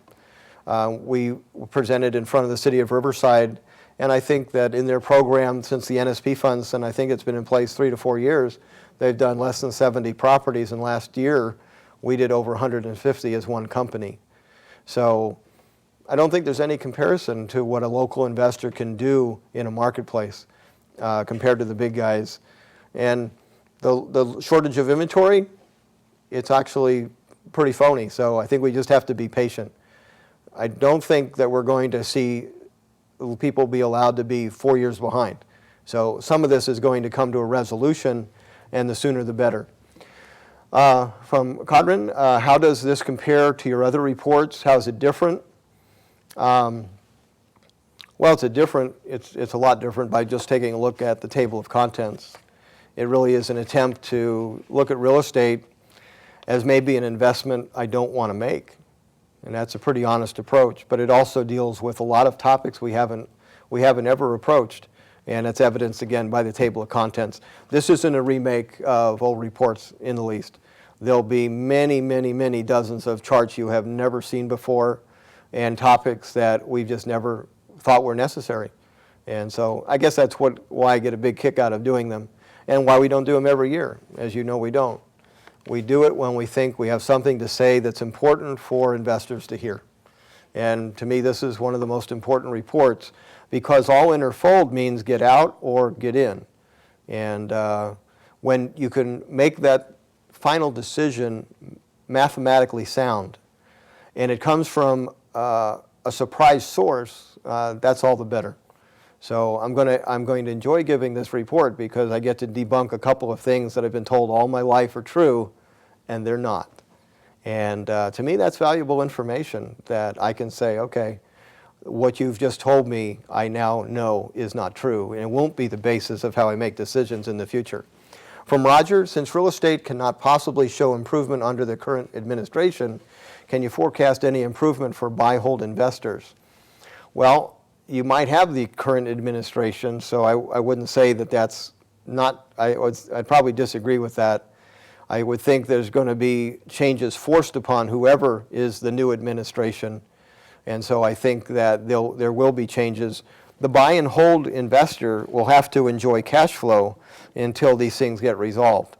[SPEAKER 1] We presented in front of the city of Riverside And I think that in their program since the NSP funds, and I think it's been in place 3 to 4 years, they've done less than 70 properties, and last year we did over 150 as one company. So I don't think there's any comparison to what a local investor can do in a marketplace compared to the big guys. And the shortage of inventory, it's actually pretty phony. So I think we just have to be patient. I don't think that we're going to see people be allowed to be 4 years behind. So some of this is going to come to a resolution, and the sooner the better. From Kadrin, how does this compare to your other reports? How is it different? Well, it's a lot different by just taking a look at the table of contents. It really is an attempt to look at real estate as maybe an investment I don't want to make. And that's a pretty honest approach, but it also deals with a lot of topics we haven't ever approached, and it's evidenced again by the table of contents. This isn't a remake of old reports in the least. There'll be many, many, many dozens of charts you have never seen before, and topics that we've just never thought were necessary. And so I guess that's why I get a big kick out of doing them, and why we don't do them every year. As you know, we don't. We do it when we think we have something to say that's important for investors to hear. And to me, this is one of the most important reports, because all in or fold means get out or get in. And when you can make that final decision mathematically sound, and it comes from a surprise source, that's all the better. So I'm going to enjoy giving this report because I get to debunk a couple of things that I've been told all my life are true, and they're not. And to me, that's valuable information that I can say, okay, what you've just told me, I now know is not true, and it won't be the basis of how I make decisions in the future. From Roger, since real estate cannot possibly show improvement under the current administration, can you forecast any improvement for buy-hold investors? Well, you might have the current administration, so I wouldn't say that that's not, I'd probably disagree with that. I would think there's going to be changes forced upon whoever is the new administration, and so I think that there will be changes. The buy and hold investor will have to enjoy cash flow until these things get resolved.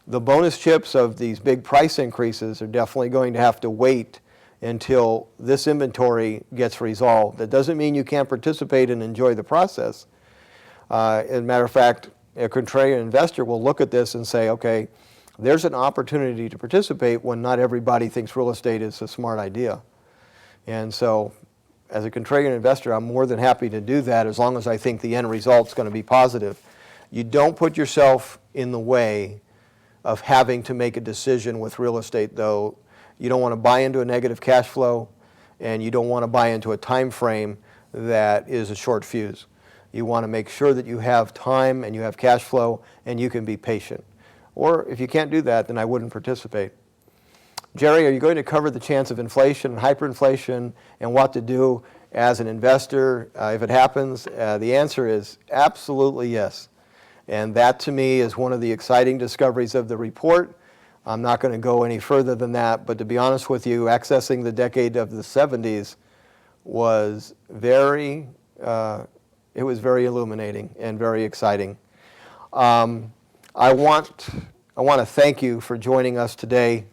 [SPEAKER 1] The bonus chips of these big price increases are definitely going to have to wait until this inventory gets resolved. That doesn't mean you can't participate and enjoy the process. As a matter of fact, a contrarian investor will look at this and say, okay, there's an opportunity to participate when not everybody thinks real estate is a smart idea. And so as a contrarian investor, I'm more than happy to do that as long as I think the end result's going to be positive. You don't put yourself in the way of having to make a decision with real estate, though. You don't want to buy into a negative cash flow, and you don't want to buy into a time frame that is a short fuse. You want to make sure that you have time and you have cash flow and you can be patient. Or if you can't do that, then I wouldn't participate. Jerry, are you going to cover the chance of inflation and hyperinflation and what to do as an investor if it happens? The answer is absolutely yes. And that to me is one of the exciting discoveries of the report. I'm not going to go any further than that, but to be honest with you, accessing the decade of the 70s was very illuminating and very exciting. I want to thank you for joining us today.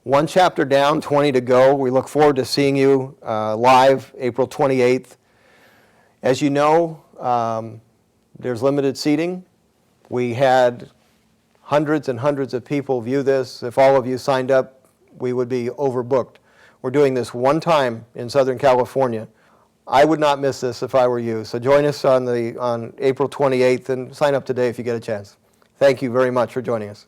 [SPEAKER 1] One chapter down, 20 to go. We look forward to seeing you live April 28th. As you know, there's limited seating. We had hundreds and hundreds of people view this. If all of you signed up, we would be overbooked. We're doing this one time in Southern California. I would not miss this if I were you. So join us on April 28th and sign up today if you get a chance. Thank you very much for joining us.